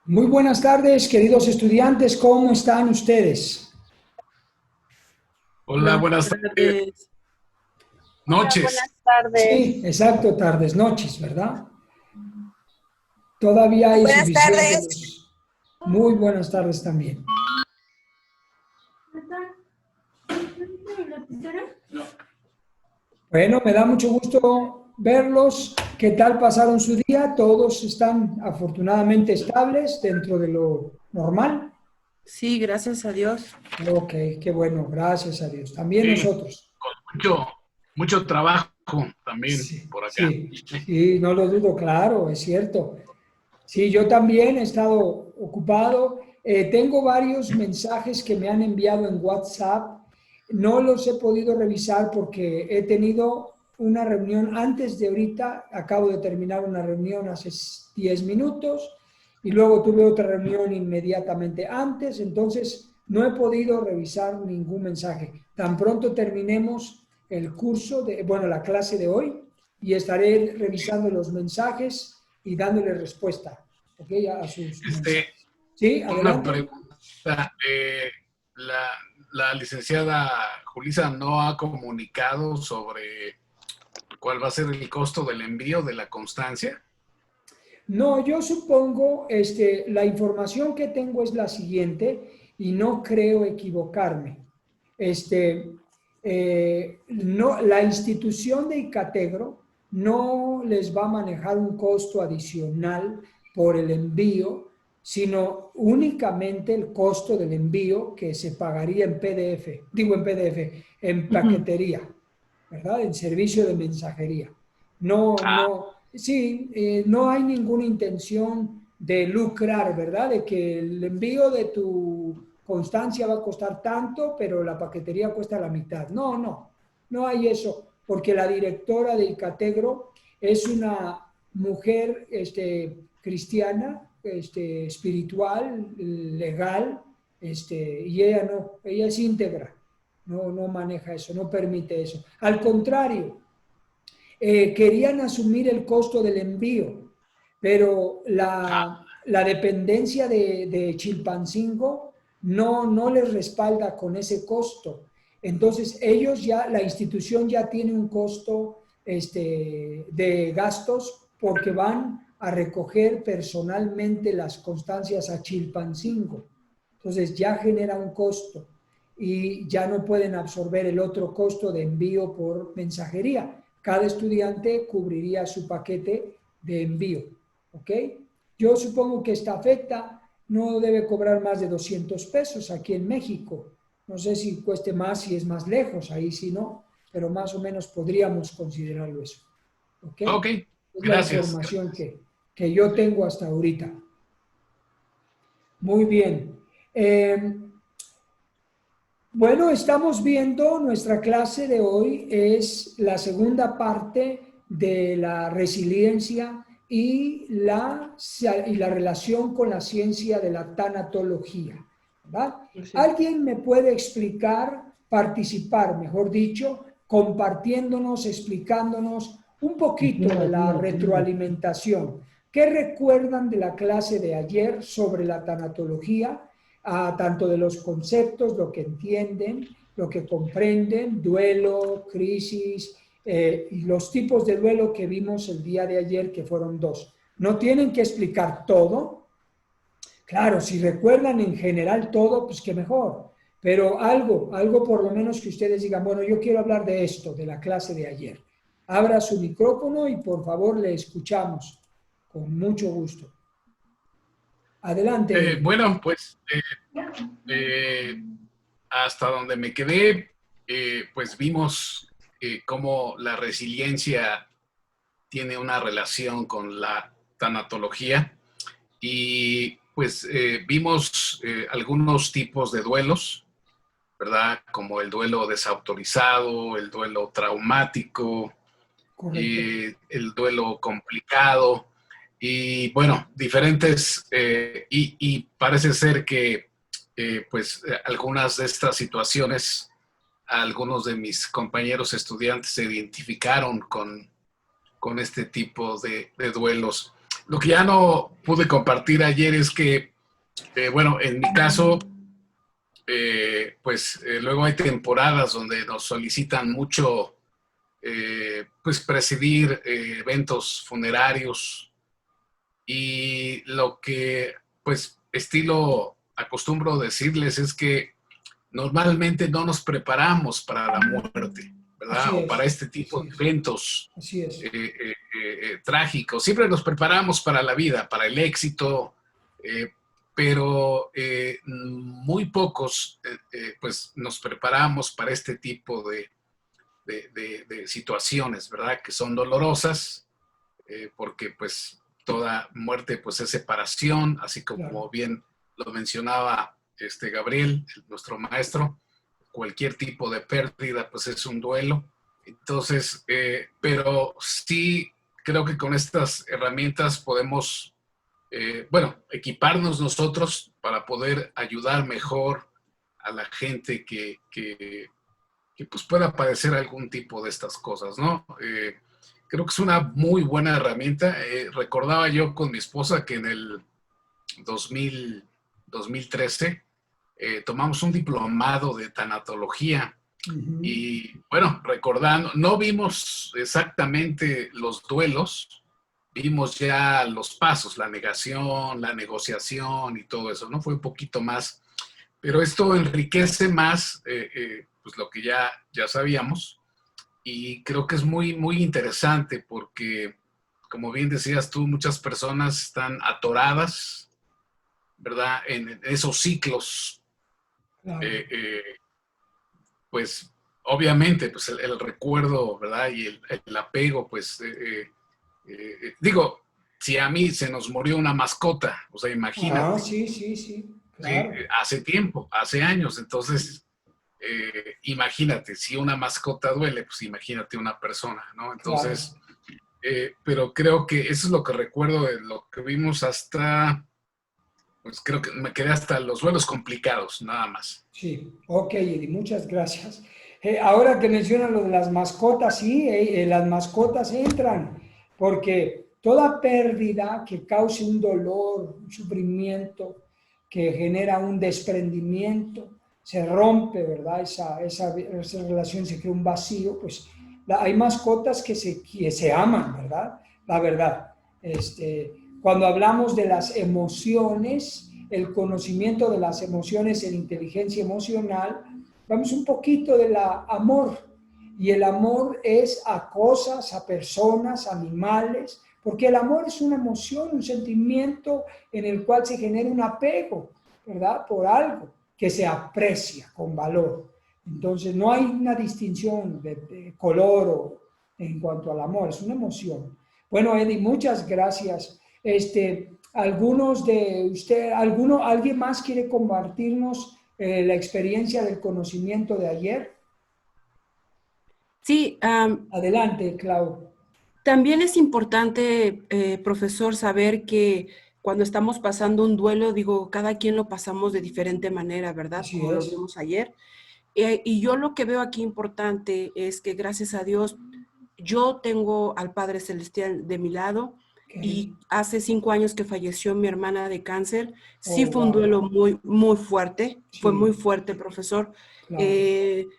Muy buenas tardes, queridos estudiantes, ¿cómo están ustedes? Hola, Buenas buenas tardes, tardes. Hola, noches. buenas tardes. Sí, exacto, tardes, noches, ¿verdad? Todavía hay Buenas suficiente tardes. luz. Muy buenas tardes también. Bueno, me da mucho gusto verlos. ¿Qué tal pasaron su día? Todos están afortunadamente estables dentro de lo normal. Sí, gracias a Dios. Ok, qué bueno, gracias a Dios. También Sí, nosotros. con mucho trabajo también Sí, por acá. sí, sí, no lo dudo, claro, es cierto. Sí, yo también he estado ocupado. Tengo varios mensajes que me han enviado en WhatsApp. No los he podido revisar porque he tenido una reunión antes de ahorita. Acabo de terminar una reunión hace 10 minutos y luego tuve otra reunión inmediatamente antes. Entonces, no he podido revisar ningún mensaje. Tan pronto terminemos el curso bueno, la clase de hoy y estaré revisando los mensajes y dándole respuesta, ¿ok? A sus Este, mensajes. Sí, una adelante. pregunta. La, la licenciada Julisa no ha comunicado sobre cuál va a ser el costo del envío de la constancia. No, yo supongo, la información que tengo es la siguiente y no creo equivocarme. No, la institución de Icategro no les va a manejar un costo adicional por el envío, sino únicamente el costo del envío que se pagaría en PDF, digo en PDF, en paquetería, ¿verdad? En servicio de mensajería. No, Ah, no, sí, no hay ninguna intención de lucrar, ¿verdad? De que el envío de tu constancia va a costar tanto, pero la paquetería cuesta la mitad. No, no, no hay eso, porque la directora de Icategro es una mujer cristiana, espiritual, legal, y ella no, ella es íntegra, no, no maneja eso, no permite eso. Al contrario, querían asumir el costo del envío, pero la dependencia de Chilpancingo no les respalda con ese costo. Entonces, ellos ya, la institución ya tiene un costo de gastos porque van a recoger personalmente las constancias a Chilpancingo. Entonces, ya genera un costo y ya no pueden absorber el otro costo de envío por mensajería. Cada estudiante cubriría su paquete de envío, ¿ok? Yo supongo que esta afecta no debe cobrar más de 200 pesos aquí en México. No sé si cueste más si es más lejos, ahí sí no, pero más o menos podríamos considerarlo eso, ¿ok? ok, Es la gracias. información que yo tengo hasta ahorita. Muy bien. Bueno, estamos viendo nuestra clase de hoy, es la segunda parte de la resiliencia y la relación con la ciencia de la tanatología, ¿verdad? Sí. ¿Alguien me puede explicar, participar, mejor dicho, compartiéndonos, explicándonos un poquito de la retroalimentación? ¿Qué recuerdan de la clase de ayer sobre la tanatología? Tanto de los conceptos, lo que entienden, lo que comprenden, duelo, crisis, y los tipos de duelo que vimos el día de ayer, que fueron dos. No tienen que explicar todo. Claro, si recuerdan en general todo, pues qué mejor. Pero algo por lo menos que ustedes digan, bueno, yo quiero hablar de esto, de la clase de ayer. Abra su micrófono y por favor le escuchamos con mucho gusto. Adelante. Bueno, pues eh, hasta donde me quedé, pues vimos cómo la resiliencia tiene una relación con la tanatología y pues vimos algunos tipos de duelos, ¿verdad? Como el duelo desautorizado, el duelo traumático, Correcto. el duelo complicado y bueno, diferentes y parece ser que pues algunas de estas situaciones, algunos de mis compañeros estudiantes se identificaron con este tipo de duelos. lo que ya no pude compartir ayer es que, bueno, en mi caso, luego hay temporadas donde nos solicitan mucho, pues presidir eventos funerarios, y lo que pues estilo acostumbro decirles es que normalmente no nos preparamos para la muerte, ¿verdad? O para este tipo de eventos trágicos. Siempre nos preparamos para la vida, para el éxito, pero muy pocos pues nos preparamos para este tipo de situaciones, ¿verdad? Que son dolorosas, porque pues toda muerte pues es separación, así como bien lo mencionaba Gabriel, nuestro maestro. Cualquier tipo de pérdida pues es un duelo. Entonces, pero sí creo que con estas herramientas podemos, equiparnos nosotros para poder ayudar mejor a la gente que pues pueda padecer algún tipo de estas cosas, ¿no? Creo que es una muy buena herramienta. Recordaba yo con mi esposa que en el 2013 tomamos un diplomado de tanatología. Y bueno, recordando, no vimos exactamente los duelos, vimos ya los pasos, la negación, la negociación y todo eso, ¿no? Fue un poquito más, pero esto enriquece más pues lo que ya sabíamos, y creo que es muy, muy interesante porque, como bien decías tú, muchas personas están atoradas, ¿verdad? En esos ciclos. Claro. Pues obviamente pues el recuerdo, ¿verdad? Y el apego, pues digo, si a mí se nos murió una mascota, o sea, imagínate. Sí, claro. Hace tiempo, hace años, entonces imagínate, si una mascota duele, pues imagínate una persona, ¿no? Entonces, claro. Pero creo que eso es lo que recuerdo de lo que vimos hasta, pues creo que me quedé hasta los duelos complicados, nada más. Sí, ok, Eddie, muchas gracias. Ahora que mencionan lo de las mascotas, sí, las mascotas entran, porque toda pérdida que cause un dolor, un sufrimiento, que genera un desprendimiento, se rompe, ¿verdad? Esa relación, se crea un vacío, pues hay mascotas que se aman, ¿verdad? La verdad. Cuando hablamos de las emociones, el conocimiento de las emociones en inteligencia emocional, vamos un poquito del amor. Y el amor es a cosas, a personas, animales, porque el amor es una emoción, un sentimiento en el cual se genera un apego, ¿verdad? Por algo que se aprecia con valor. Entonces no hay una distinción de color o en cuanto al amor, es una emoción. Bueno, Eddie, muchas gracias. Algunos de ustedes, ¿alguien más quiere compartirnos la experiencia del conocimiento de ayer? Sí. Adelante, Clau. También es importante, profesor, saber que cuando estamos pasando un duelo, digo, cada quien lo pasamos de diferente manera, ¿verdad? Así como es. Lo vimos ayer. Y yo lo que veo aquí importante es que gracias a Dios, yo tengo al Padre Celestial de mi lado. Y hace 5 años que falleció mi hermana de cáncer. Sí, fue un duelo muy, muy fuerte. Sí. Fue muy fuerte, profesor. Claro.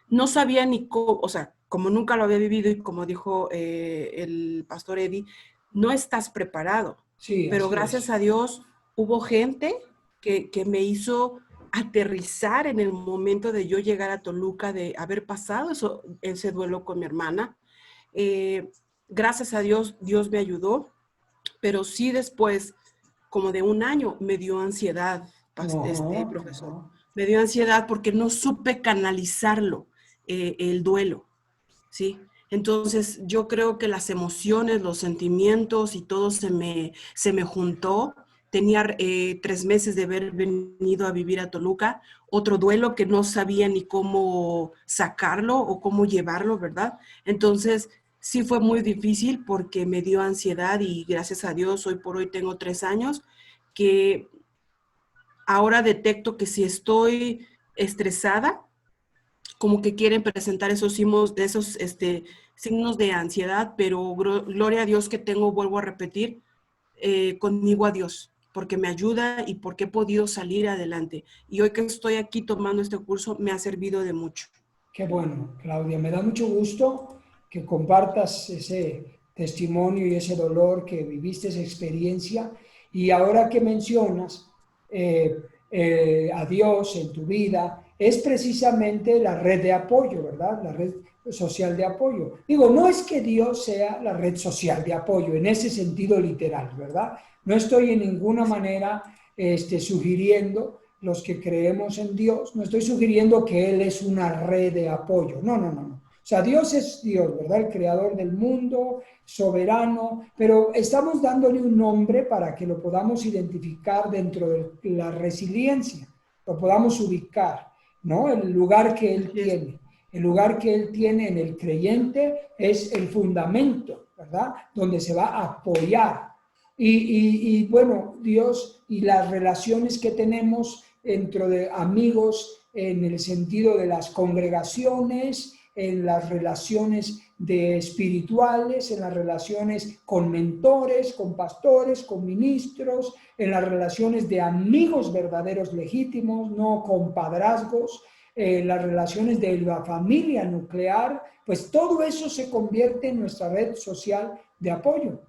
No sabía ni cómo, o sea, como nunca lo había vivido y como dijo el pastor Eddie, no estás preparado. Sí, pero gracias a Dios hubo gente que me hizo aterrizar en el momento de yo llegar a Toluca, de haber pasado ese duelo con mi hermana. Gracias a Dios, Dios me ayudó. Pero sí después, como de 1 año, me dio ansiedad, profesor. Me dio ansiedad porque no supe canalizarlo, el duelo, ¿sí? Entonces, yo creo que las emociones, los sentimientos y todo se me juntó. Tenía 3 meses de haber venido a vivir a Toluca, otro duelo que no sabía ni cómo sacarlo o cómo llevarlo, ¿verdad? Entonces, sí fue muy difícil porque me dio ansiedad y gracias a Dios hoy por hoy tengo 3 años que ahora detecto que si estoy estresada, como que quieren presentar esos signos de ansiedad, pero gloria a Dios que tengo, vuelvo a repetir, conmigo a Dios, porque me ayuda y porque he podido salir adelante. Y hoy que estoy aquí tomando este curso, me ha servido de mucho. Qué bueno, Claudia. Me da mucho gusto que compartas ese testimonio y ese dolor que viviste, esa experiencia. Y ahora que mencionas a Dios en tu vida, es precisamente la red de apoyo, ¿verdad? La red social de apoyo. Digo, no es que Dios sea la red social de apoyo en ese sentido literal, ¿verdad? No estoy en ninguna manera sugiriendo, los que creemos en Dios, no estoy sugiriendo que Él es una red de apoyo. No, no, no, no. O sea, Dios es Dios, ¿verdad? El creador del mundo, soberano, pero estamos dándole un nombre para que lo podamos identificar dentro de la resiliencia, lo podamos ubicar, ¿no? El lugar que Él tiene. El lugar que Él tiene en el creyente es el fundamento, ¿verdad? Donde se va a apoyar. Y bueno, Dios y las relaciones que tenemos dentro de amigos en el sentido de las congregaciones, en las relaciones espirituales, en las relaciones con mentores, con pastores, con ministros, en las relaciones de amigos verdaderos legítimos, no compadrazgos, las relaciones de la familia nuclear, pues todo eso se convierte en nuestra red social de apoyo.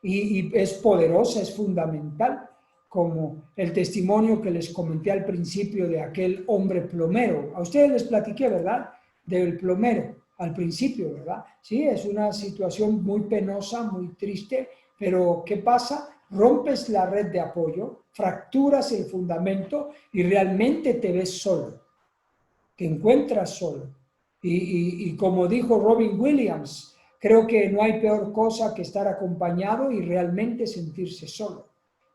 Y es poderosa, es fundamental, como el testimonio que les comenté al principio de aquel hombre plomero. A ustedes les platiqué, ¿verdad? Del plomero al principio, ¿verdad? Sí, es una situación muy penosa, muy triste, pero ¿qué pasa? Rompes la red de apoyo, fracturas el fundamento y realmente te ves solo, te encuentras solo. Y como dijo Robin Williams, creo que no hay peor cosa que estar acompañado y realmente sentirse solo.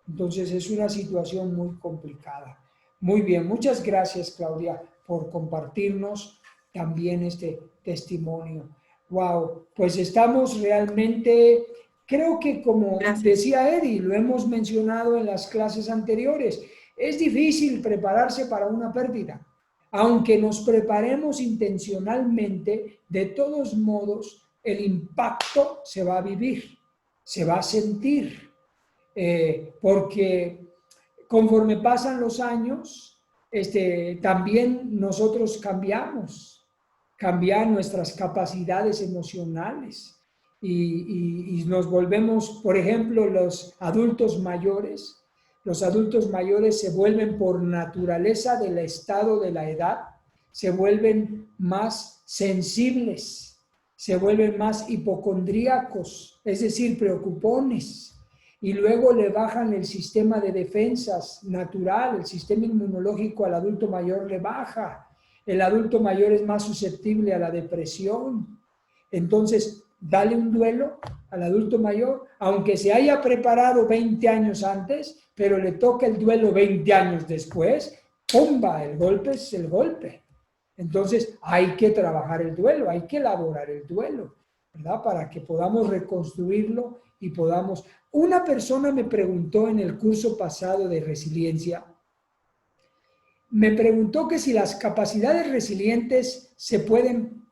Entonces es una situación muy complicada. Muy bien, muchas gracias, Claudia, por compartirnos también este testimonio. Wow, pues estamos realmente, creo que como decía Eddie, lo hemos mencionado en las clases anteriores, es difícil prepararse para una pérdida. Aunque nos preparemos intencionalmente, de todos modos, el impacto se va a vivir, se va a sentir, porque conforme pasan los años, también nosotros cambian nuestras capacidades emocionales y nos volvemos, por ejemplo, los adultos mayores se vuelven por naturaleza del estado de la edad, se vuelven más sensibles, se vuelven más hipocondríacos, es decir, preocupones, y luego le bajan el sistema de defensas natural, el sistema inmunológico al adulto mayor le baja, el adulto mayor es más susceptible a la depresión. Entonces, dale un duelo al adulto mayor, aunque se haya preparado 20 años antes, pero le toca el duelo 20 años después, ¡pumba! El golpe es el golpe. Entonces, hay que trabajar el duelo, hay que elaborar el duelo, ¿verdad? Para que podamos reconstruirlo y podamos... Una persona me preguntó en el curso pasado de resiliencia, me preguntó que si las capacidades resilientes se pueden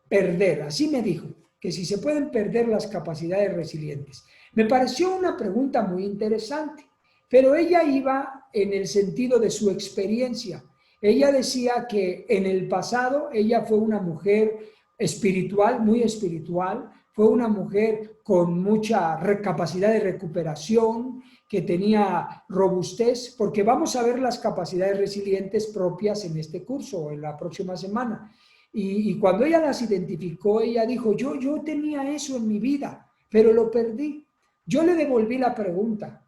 perder, así me dijo, que si se pueden perder las capacidades resilientes. Me pareció una pregunta muy interesante, pero ella iba en el sentido de su experiencia. Ella decía que en el pasado ella fue una mujer espiritual, muy espiritual, fue una mujer con mucha capacidad de recuperación, que tenía robustez, porque vamos a ver las capacidades resilientes propias en este curso, en la próxima semana. Y cuando ella las identificó, ella dijo, yo tenía eso en mi vida, pero lo perdí. Yo le devolví la pregunta.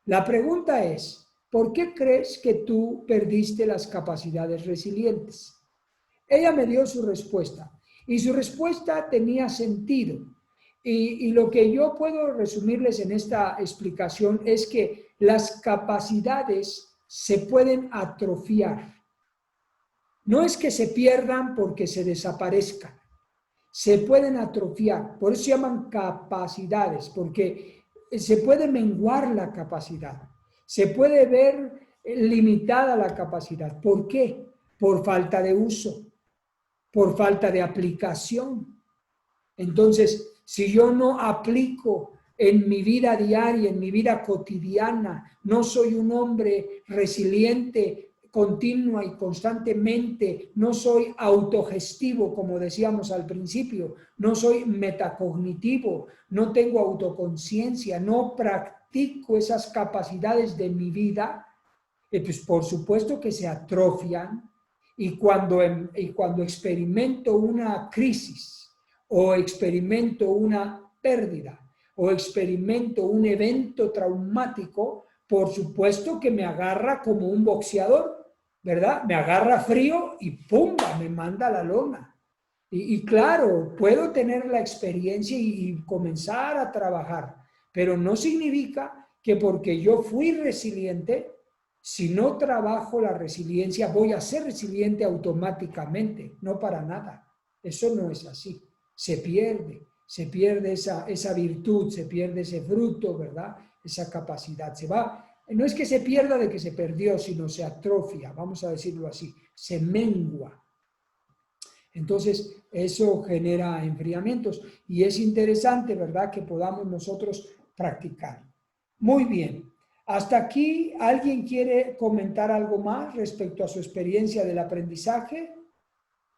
La pregunta es, ¿por qué crees que tú perdiste las capacidades resilientes? Ella me dio su respuesta y su respuesta tenía sentido. Y lo que yo puedo resumirles en esta explicación es que las capacidades se pueden atrofiar. No es que se pierdan porque se desaparezcan, se pueden atrofiar, por eso se llaman capacidades, porque se puede menguar la capacidad, se puede ver limitada la capacidad. ¿Por qué? Por falta de uso, por falta de aplicación. Entonces, si yo no aplico en mi vida diaria, en mi vida cotidiana. No soy un hombre resiliente continua y constantemente, no soy autogestivo, como decíamos al principio, no soy metacognitivo, no tengo autoconciencia, no practico esas capacidades de mi vida, pues por supuesto que se atrofian y cuando experimento una crisis o experimento una pérdida o experimento un evento traumático, por supuesto que me agarra como un boxeador, ¿verdad? Me agarra frío y ¡pumba! Me manda a la lona. Y claro, puedo tener la experiencia y comenzar a trabajar, pero no significa que porque yo fui resiliente, si no trabajo la resiliencia, voy a ser resiliente automáticamente. No, para nada. Eso no es así. Se pierde esa virtud, se pierde ese fruto, ¿verdad? Esa capacidad. Se va. No es que se pierda de que se perdió, sino se atrofia, vamos a decirlo así, se mengua. Entonces, eso genera enfriamientos y es interesante, ¿verdad?, que podamos nosotros practicar. Muy bien. Hasta aquí, ¿alguien quiere comentar algo más respecto a su experiencia del aprendizaje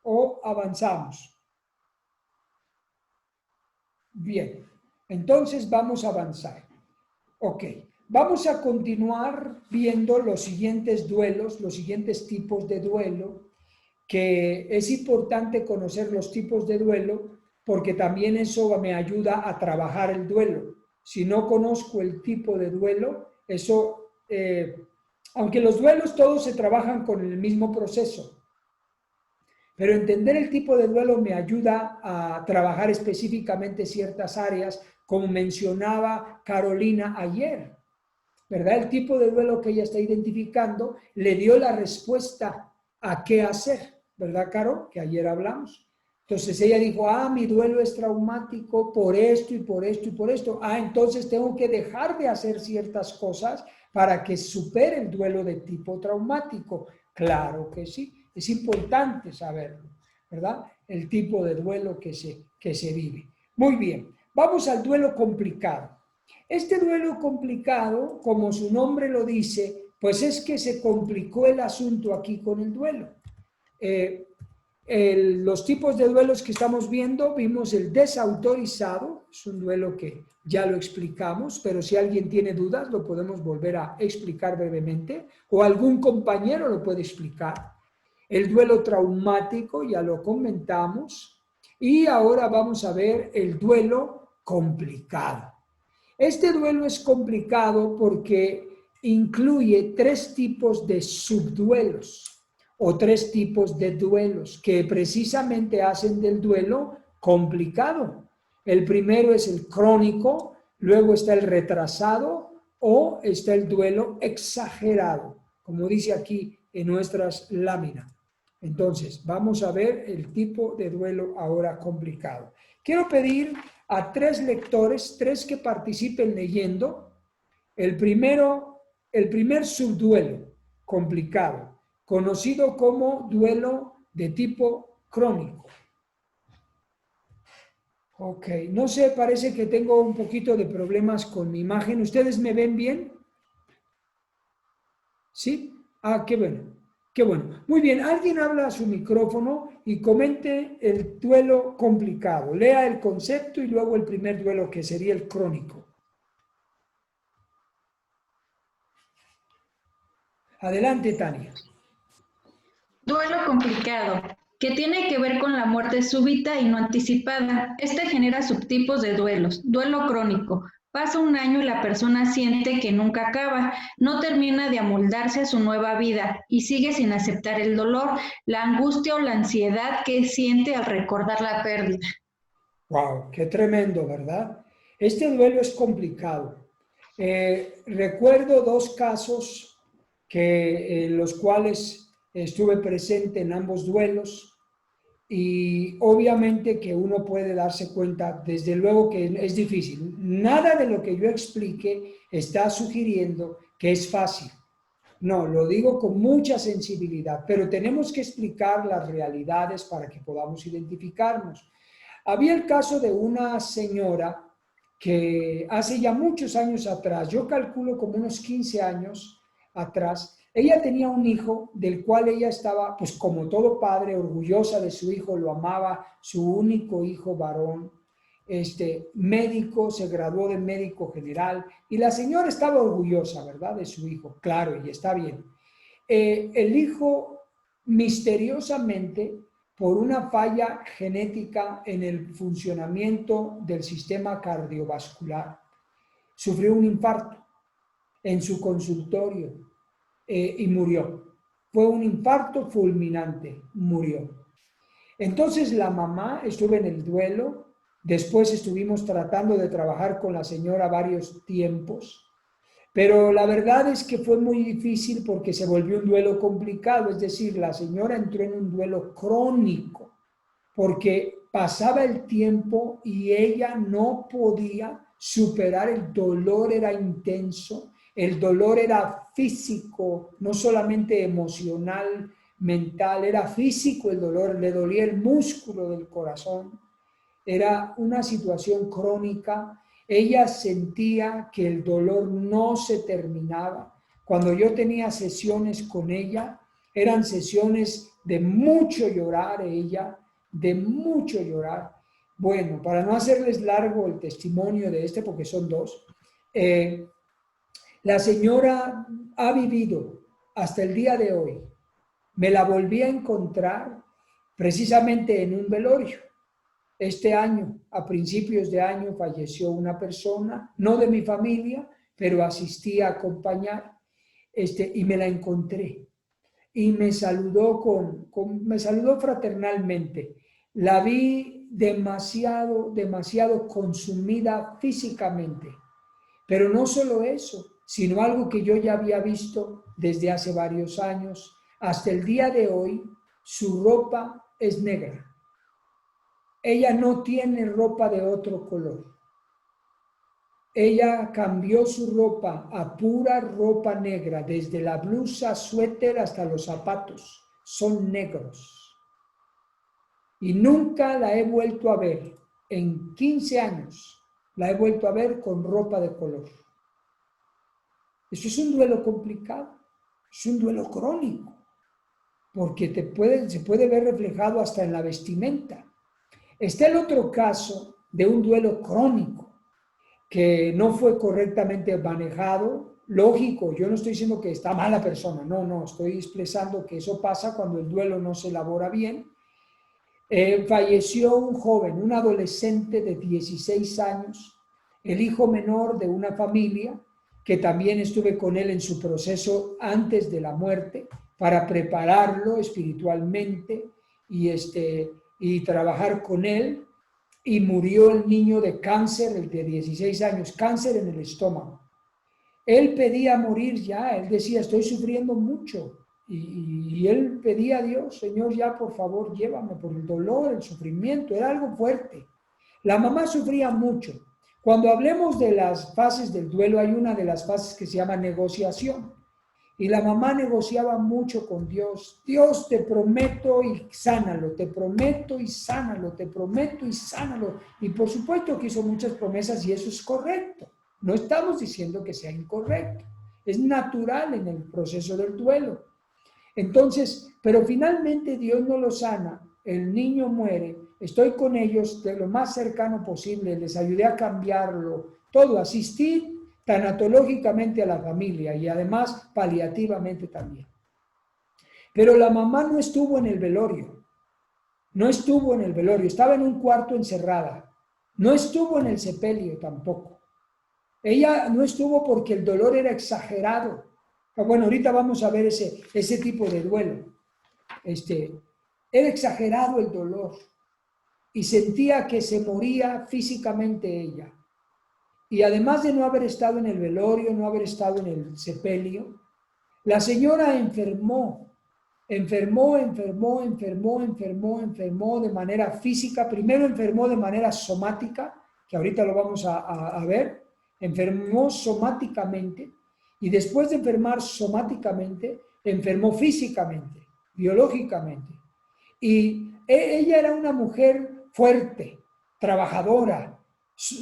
o avanzamos? Bien, entonces vamos a avanzar. Ok. Vamos a continuar viendo los siguientes duelos, los siguientes tipos de duelo, que es importante conocer los tipos de duelo porque también eso me ayuda a trabajar el duelo. Si no conozco el tipo de duelo, eso, aunque los duelos todos se trabajan con el mismo proceso, pero entender el tipo de duelo me ayuda a trabajar específicamente ciertas áreas, como mencionaba Carolina ayer. ¿Verdad? El tipo de duelo que ella está identificando le dio la respuesta a qué hacer, ¿verdad, Caro? Que ayer hablamos. Entonces ella dijo, mi duelo es traumático por esto y por esto y por esto. Entonces tengo que dejar de hacer ciertas cosas para que supere el duelo de tipo traumático. Claro que sí, es importante saberlo, ¿verdad? El tipo de duelo que se vive. Muy bien, vamos al duelo complicado. Este duelo complicado, como su nombre lo dice, pues es que se complicó el asunto aquí con el duelo. Los tipos de duelos que estamos viendo, vimos el desautorizado, es un duelo que ya lo explicamos, pero si alguien tiene dudas lo podemos volver a explicar brevemente, o algún compañero lo puede explicar. El duelo traumático, ya lo comentamos, y ahora vamos a ver el duelo complicado. Este duelo es complicado porque incluye 3 tipos de subduelos o 3 tipos de duelos que precisamente hacen del duelo complicado. El primero es el crónico, luego está el retrasado o está el duelo exagerado, como dice aquí en nuestras láminas. Entonces, vamos a ver el tipo de duelo ahora complicado. Quiero pedir a 3 lectores, 3 que participen leyendo, el primer subduelo complicado, conocido como duelo de tipo crónico. Ok, no sé, parece que tengo un poquito de problemas con mi imagen. ¿Ustedes me ven bien? ¿Sí? Qué bueno. Qué bueno. Muy bien, alguien habla a su micrófono y comente el duelo complicado. Lea el concepto y luego el primer duelo, que sería el crónico. Adelante, Tania. Duelo complicado, que tiene que ver con la muerte súbita y no anticipada. Este genera subtipos de duelos. Duelo crónico. Pasa un año y la persona siente que nunca acaba, no termina de amoldarse a su nueva vida y sigue sin aceptar el dolor, la angustia o la ansiedad que siente al recordar la pérdida. ¡Wow! ¡Qué tremendo!, ¿verdad? Este duelo es complicado. Recuerdo 2 casos en los cuales estuve presente en ambos duelos. Y obviamente que uno puede darse cuenta, desde luego que es difícil. Nada de lo que yo explique está sugiriendo que es fácil. No, lo digo con mucha sensibilidad, pero tenemos que explicar las realidades para que podamos identificarnos. Había el caso de una señora que hace ya muchos años atrás, yo calculo como unos 15 años atrás, ella tenía un hijo del cual ella estaba, pues como todo padre, orgullosa de su hijo, lo amaba, su único hijo varón, médico, se graduó de médico general y la señora estaba orgullosa, ¿verdad?, de su hijo, claro, y está bien. El hijo misteriosamente, por una falla genética en el funcionamiento del sistema cardiovascular, sufrió un infarto en su consultorio y murió. Fue un infarto fulminante, murió. Entonces la mamá estuvo en el duelo, después estuvimos tratando de trabajar con la señora varios tiempos, pero la verdad es que fue muy difícil porque se volvió un duelo complicado, es decir, la señora entró en un duelo crónico porque pasaba el tiempo y ella no podía superar el dolor, era intenso, el dolor era físico, no solamente emocional, mental, era físico el dolor, le dolía el músculo del corazón, era una situación crónica. Ella sentía que el dolor no se terminaba. Cuando yo tenía sesiones con ella, eran sesiones de mucho llorar ella, de mucho llorar. Bueno, para no hacerles largo el testimonio de porque son dos, la señora ha vivido hasta el día de hoy. Me la volví a encontrar precisamente en un velorio. Este año, a principios de año, falleció una persona, no de mi familia, pero asistí a acompañar, y me la encontré. Y me saludó me saludó fraternalmente. La vi demasiado consumida físicamente. Pero no solo eso, sino algo que yo ya había visto desde hace varios años. Hasta el día de hoy, su ropa es negra. Ella no tiene ropa de otro color. Ella cambió su ropa a pura ropa negra, desde la blusa, suéter hasta los zapatos. Son negros. Y nunca la he vuelto a ver. En 15 años la he vuelto a ver con ropa de color. Eso es un duelo complicado. Es un duelo crónico. Porque se puede ver reflejado hasta en la vestimenta. Está el otro caso de un duelo crónico que no fue correctamente manejado. Lógico, yo no estoy diciendo que está mala persona, no, estoy expresando que eso pasa cuando el duelo no se elabora bien. Falleció un joven, un adolescente de 16 años, el hijo menor de una familia, que también estuve con él en su proceso antes de la muerte, para prepararlo espiritualmente y trabajar con él, y murió el niño de cáncer, el de 16 años, cáncer en el estómago. Él pedía morir ya, él decía, estoy sufriendo mucho, y él pedía a Dios, Señor, ya por favor, llévame por el dolor, el sufrimiento, era algo fuerte. La mamá sufría mucho. Cuando hablemos de las fases del duelo, hay una de las fases que se llama negociación. Y la mamá negociaba mucho con Dios. Dios, te prometo y sánalo, te prometo y sánalo, te prometo y sánalo. Y por supuesto que hizo muchas promesas y eso es correcto. No estamos diciendo que sea incorrecto. Es natural en el proceso del duelo. Entonces, pero finalmente Dios no lo sana. El niño muere. Estoy con ellos de lo más cercano posible. Les ayudé a cambiarlo. Todo, asistí tanatológicamente a la familia y además paliativamente también. Pero la mamá no estuvo en el velorio, estaba en un cuarto encerrada, no estuvo en el sepelio tampoco. Ella no estuvo porque el dolor era exagerado. Bueno, ahorita vamos a ver ese tipo de duelo. Era exagerado el dolor y sentía que se moría físicamente ella. Y además de no haber estado en el velorio, no haber estado en el sepelio, la señora enfermó de manera física. Primero enfermó de manera somática, que ahorita lo vamos a ver. Enfermó somáticamente y después de enfermar somáticamente, enfermó físicamente, biológicamente. Y ella era una mujer fuerte, trabajadora,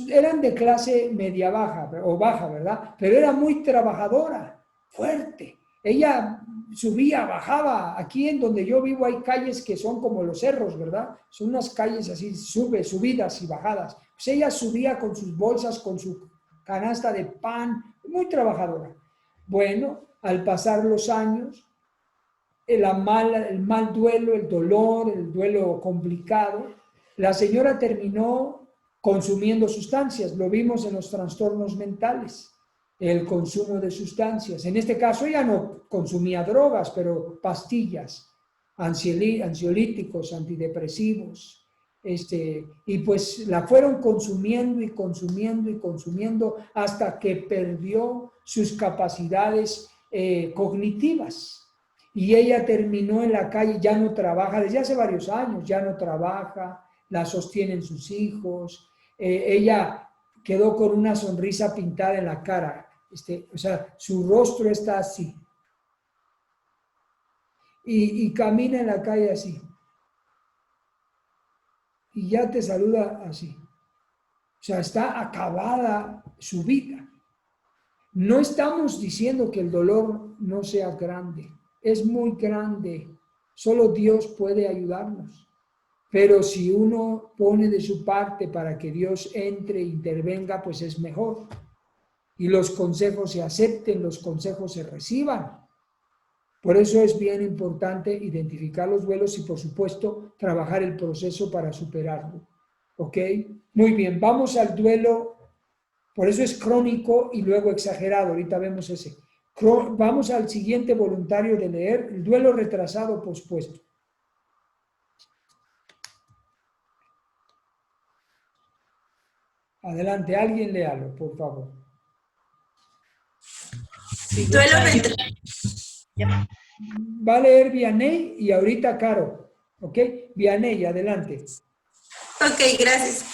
eran de clase media baja o baja, ¿verdad? Pero era muy trabajadora, fuerte. Ella subía, bajaba. Aquí en donde yo vivo hay calles que son como los cerros, ¿verdad? Son unas calles así, subidas y bajadas. Pues ella subía con sus bolsas, con su canasta de pan, muy trabajadora. Bueno, al pasar los años, el mal duelo, el dolor, el duelo complicado, la señora terminó consumiendo sustancias. Lo vimos en los trastornos mentales, el consumo de sustancias. En este caso ella no consumía drogas, pero pastillas, ansiolíticos, antidepresivos. Y pues la fueron consumiendo y consumiendo y consumiendo hasta que perdió sus capacidades cognitivas. Y ella terminó en la calle, ya no trabaja, desde hace varios años, ya no trabaja, la sostienen sus hijos, ella quedó con una sonrisa pintada en la cara, o sea, su rostro está así. Y camina en la calle así. Y ya te saluda así. O sea, está acabada su vida. No estamos diciendo que el dolor no sea grande. Es muy grande. Solo Dios puede ayudarnos. Pero si uno pone de su parte para que Dios entre e intervenga, pues es mejor. Y los consejos se acepten, los consejos se reciban. Por eso es bien importante identificar los duelos y, por supuesto, trabajar el proceso para superarlo. ¿Ok? Muy bien, vamos al duelo. Por eso es crónico y luego exagerado. Ahorita vemos ese. Vamos al siguiente voluntario de leer, el duelo retrasado pospuesto. Adelante, alguien léalo, por favor. Duelo retrasado. Va a leer Vianey y ahorita Caro. ¿Ok? Vianey, adelante. Ok, gracias.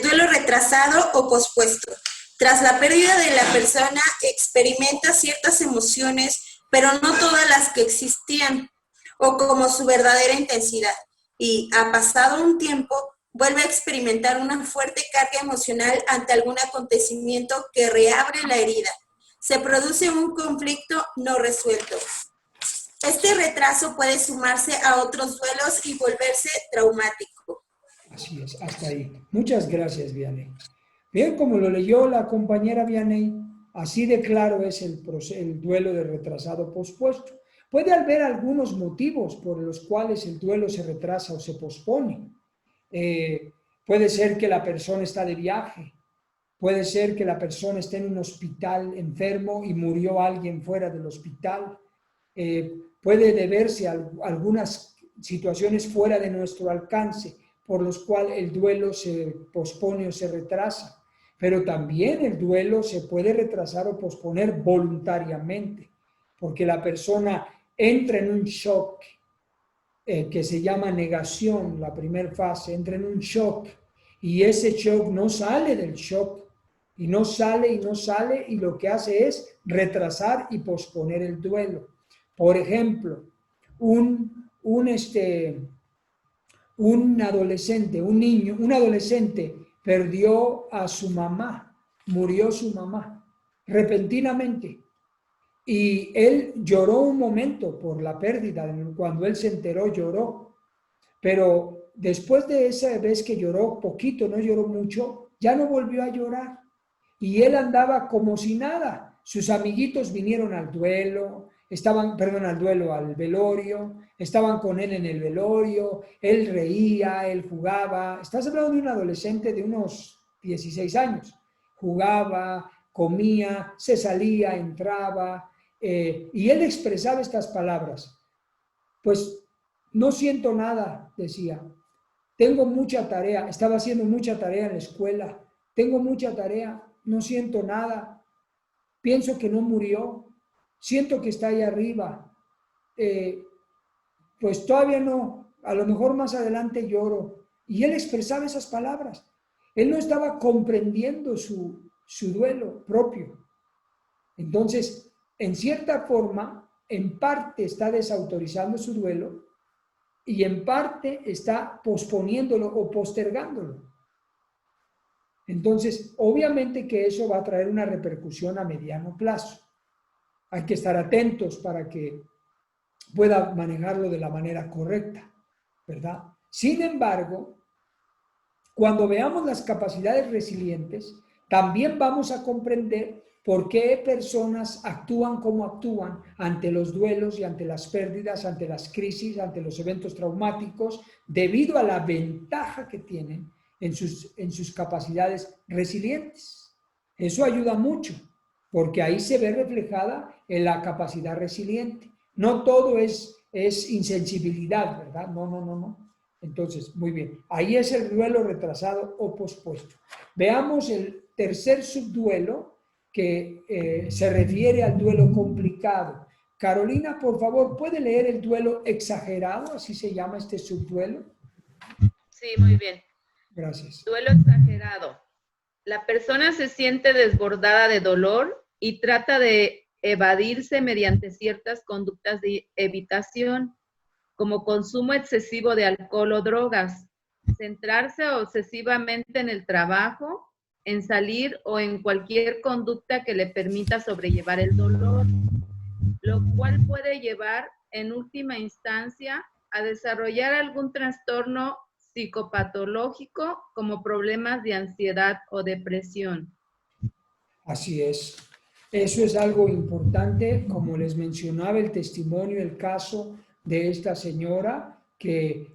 Duelo retrasado o pospuesto. Tras la pérdida de la persona, experimenta ciertas emociones, pero no todas las que existían, o como su verdadera intensidad. Y, ha pasado un tiempo, vuelve a experimentar una fuerte carga emocional ante algún acontecimiento que reabre la herida. Se produce un conflicto no resuelto. Este retraso puede sumarse a otros duelos y volverse traumático. Así es, hasta ahí. Muchas gracias, Vianey. Bien, como lo leyó la compañera Vianey, así de claro es el duelo de retrasado pospuesto. Puede haber algunos motivos por los cuales el duelo se retrasa o se pospone. Puede ser que la persona está de viaje, puede ser que la persona esté en un hospital enfermo y murió alguien fuera del hospital, puede deberse a algunas situaciones fuera de nuestro alcance, por los cuales el duelo se pospone o se retrasa. Pero también el duelo se puede retrasar o posponer voluntariamente, porque la persona entra en un shock que se llama negación, la primera fase, entra en un shock y ese shock no sale del shock y no sale y no sale y lo que hace es retrasar y posponer el duelo. Por ejemplo, un adolescente, un adolescente perdió a su mamá, murió su mamá repentinamente y él lloró un momento por la pérdida, cuando él se enteró lloró, pero después de esa vez que lloró poquito, no lloró mucho, ya no volvió a llorar y él andaba como si nada. Sus amiguitos vinieron al duelo, al velorio, estaban con él en el velorio, él reía, él jugaba. Estás hablando de un adolescente de unos 16 años. Jugaba, comía, se salía, entraba, y él expresaba estas palabras. Pues no siento nada, decía. Tengo mucha tarea, estaba haciendo mucha tarea en la escuela. Tengo mucha tarea, no siento nada. Pienso que no murió. Siento que está ahí arriba, pues todavía no, a lo mejor más adelante lloro. Y él expresaba esas palabras. Él no estaba comprendiendo su duelo propio. Entonces, en cierta forma, en parte está desautorizando su duelo y en parte está posponiéndolo o postergándolo. Entonces, obviamente que eso va a traer una repercusión a mediano plazo. Hay que estar atentos para que pueda manejarlo de la manera correcta, ¿verdad? Sin embargo, cuando veamos las capacidades resilientes, también vamos a comprender por qué personas actúan como actúan ante los duelos y ante las pérdidas, ante las crisis, ante los eventos traumáticos, debido a la ventaja que tienen en sus capacidades resilientes. Eso ayuda mucho, porque ahí se ve reflejada en la capacidad resiliente. No todo es insensibilidad, ¿verdad? No. Entonces, muy bien. Ahí es el duelo retrasado o pospuesto. Veamos el tercer subduelo que se refiere al duelo complicado. Carolina, por favor, ¿puede leer el duelo exagerado? Así se llama este subduelo. Sí, muy bien. Gracias. Duelo exagerado. La persona se siente desbordada de dolor y trata de evadirse mediante ciertas conductas de evitación, como consumo excesivo de alcohol o drogas, centrarse obsesivamente en el trabajo, en salir o en cualquier conducta que le permita sobrellevar el dolor, lo cual puede llevar en última instancia a desarrollar algún trastorno psicopatológico como problemas de ansiedad o depresión. Así es. Eso es algo importante, como les mencionaba el testimonio, el caso de esta señora que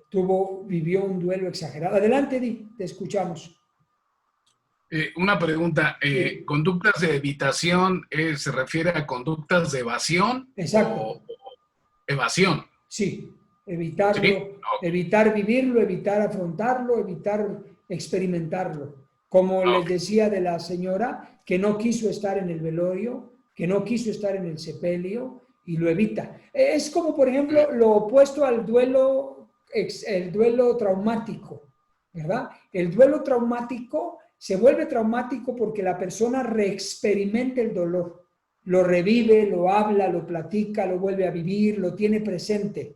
vivió un duelo exagerado. Adelante, Di, te escuchamos. Una pregunta, Sí. ¿conductas de evitación se refiere a conductas de evasión? Exacto. O evasión. Sí, evitarlo, ¿Sí? evitar vivirlo, evitar afrontarlo, evitar experimentarlo. Como les decía de la señora que no quiso estar en el velorio, que no quiso estar en el sepelio y lo evita. Es como, por ejemplo, lo opuesto al duelo, el duelo traumático, ¿verdad? El duelo traumático se vuelve traumático porque la persona reexperimenta el dolor. Lo revive, lo habla, lo platica, lo vuelve a vivir, lo tiene presente,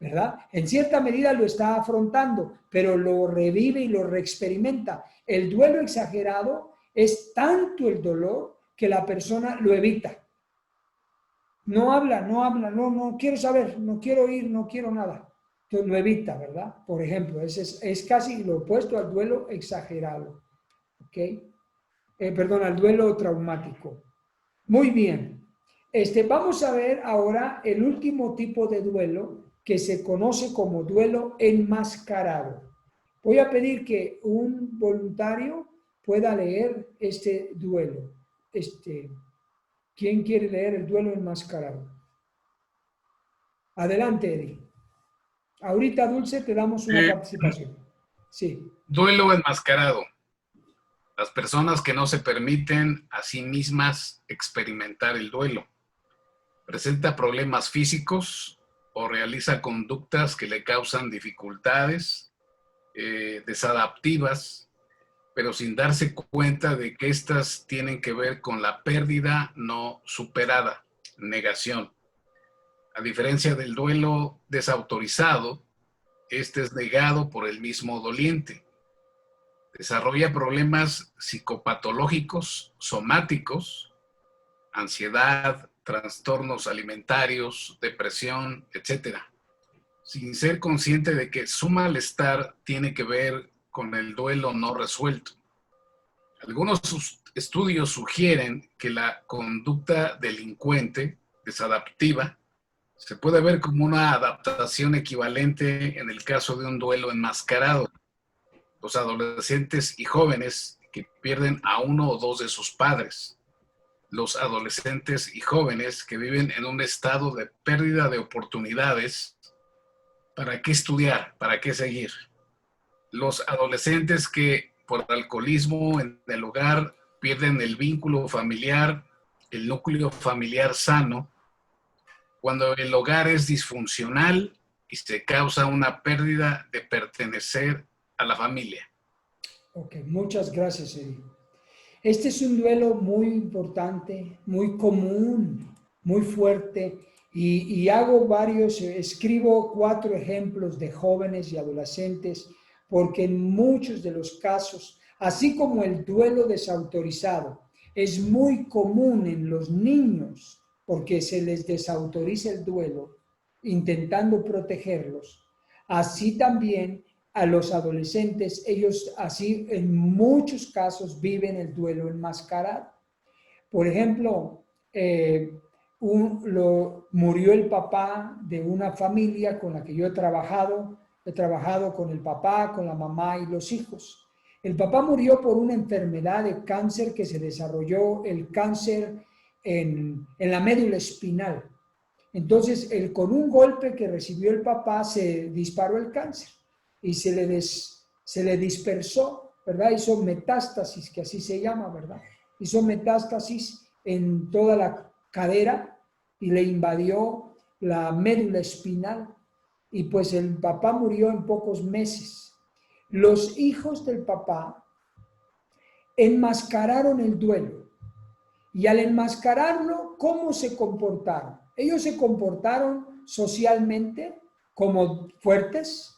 ¿verdad? En cierta medida lo está afrontando, pero lo revive y lo reexperimenta. El duelo exagerado es tanto el dolor que la persona lo evita. No habla, no quiero saber, no quiero oír, no quiero nada. Entonces lo evita, ¿verdad? Por ejemplo, es casi lo opuesto al duelo exagerado, ¿ok? Perdón, al duelo traumático. Muy bien. Vamos a ver ahora el último tipo de duelo que se conoce como duelo enmascarado. Voy a pedir que un voluntario pueda leer este duelo. ¿Quién quiere leer el duelo enmascarado? Adelante, Eddie. Ahorita, Dulce, te damos una participación. Sí. Duelo enmascarado. Las personas que no se permiten a sí mismas experimentar el duelo. Presenta problemas físicos o realiza conductas que le causan dificultades, desadaptivas, pero sin darse cuenta de que éstas tienen que ver con la pérdida no superada, negación. A diferencia del duelo desautorizado, este es negado por el mismo doliente. Desarrolla problemas psicopatológicos, somáticos, ansiedad, trastornos alimentarios, depresión, etc., sin ser consciente de que su malestar tiene que ver con el duelo no resuelto. Algunos estudios sugieren que la conducta delincuente, desadaptiva, se puede ver como una adaptación equivalente en el caso de un duelo enmascarado. Los adolescentes y jóvenes que pierden a uno o dos de sus padres. Los adolescentes y jóvenes que viven en un estado de pérdida de oportunidades. ¿Para qué estudiar? ¿Para qué seguir? Los adolescentes que por alcoholismo en el hogar pierden el vínculo familiar, el núcleo familiar sano, cuando el hogar es disfuncional y se causa una pérdida de pertenecer a la familia. Ok, muchas gracias, Eddie. Este es un duelo muy importante, muy común, muy fuerte, y escribo 4 ejemplos de jóvenes y adolescentes, porque en muchos de los casos Así como el duelo desautorizado es muy común en los niños porque se les desautoriza el duelo intentando protegerlos, así también a los adolescentes, ellos así en muchos casos viven el duelo enmascarado. Por ejemplo, murió el papá de una familia con la que yo he trabajado con el papá, con la mamá y los hijos. El papá murió por una enfermedad de cáncer que se desarrolló, el cáncer en la médula espinal. Entonces, con un golpe que recibió el papá se disparó el cáncer y se le dispersó, ¿verdad? Hizo metástasis, que así se llama, ¿verdad? Hizo metástasis en toda la cadera y le invadió la médula espinal. Y pues el papá murió en pocos meses. Los hijos del papá enmascararon el duelo. Y al enmascararlo, ¿cómo se comportaron? Ellos se comportaron socialmente como fuertes,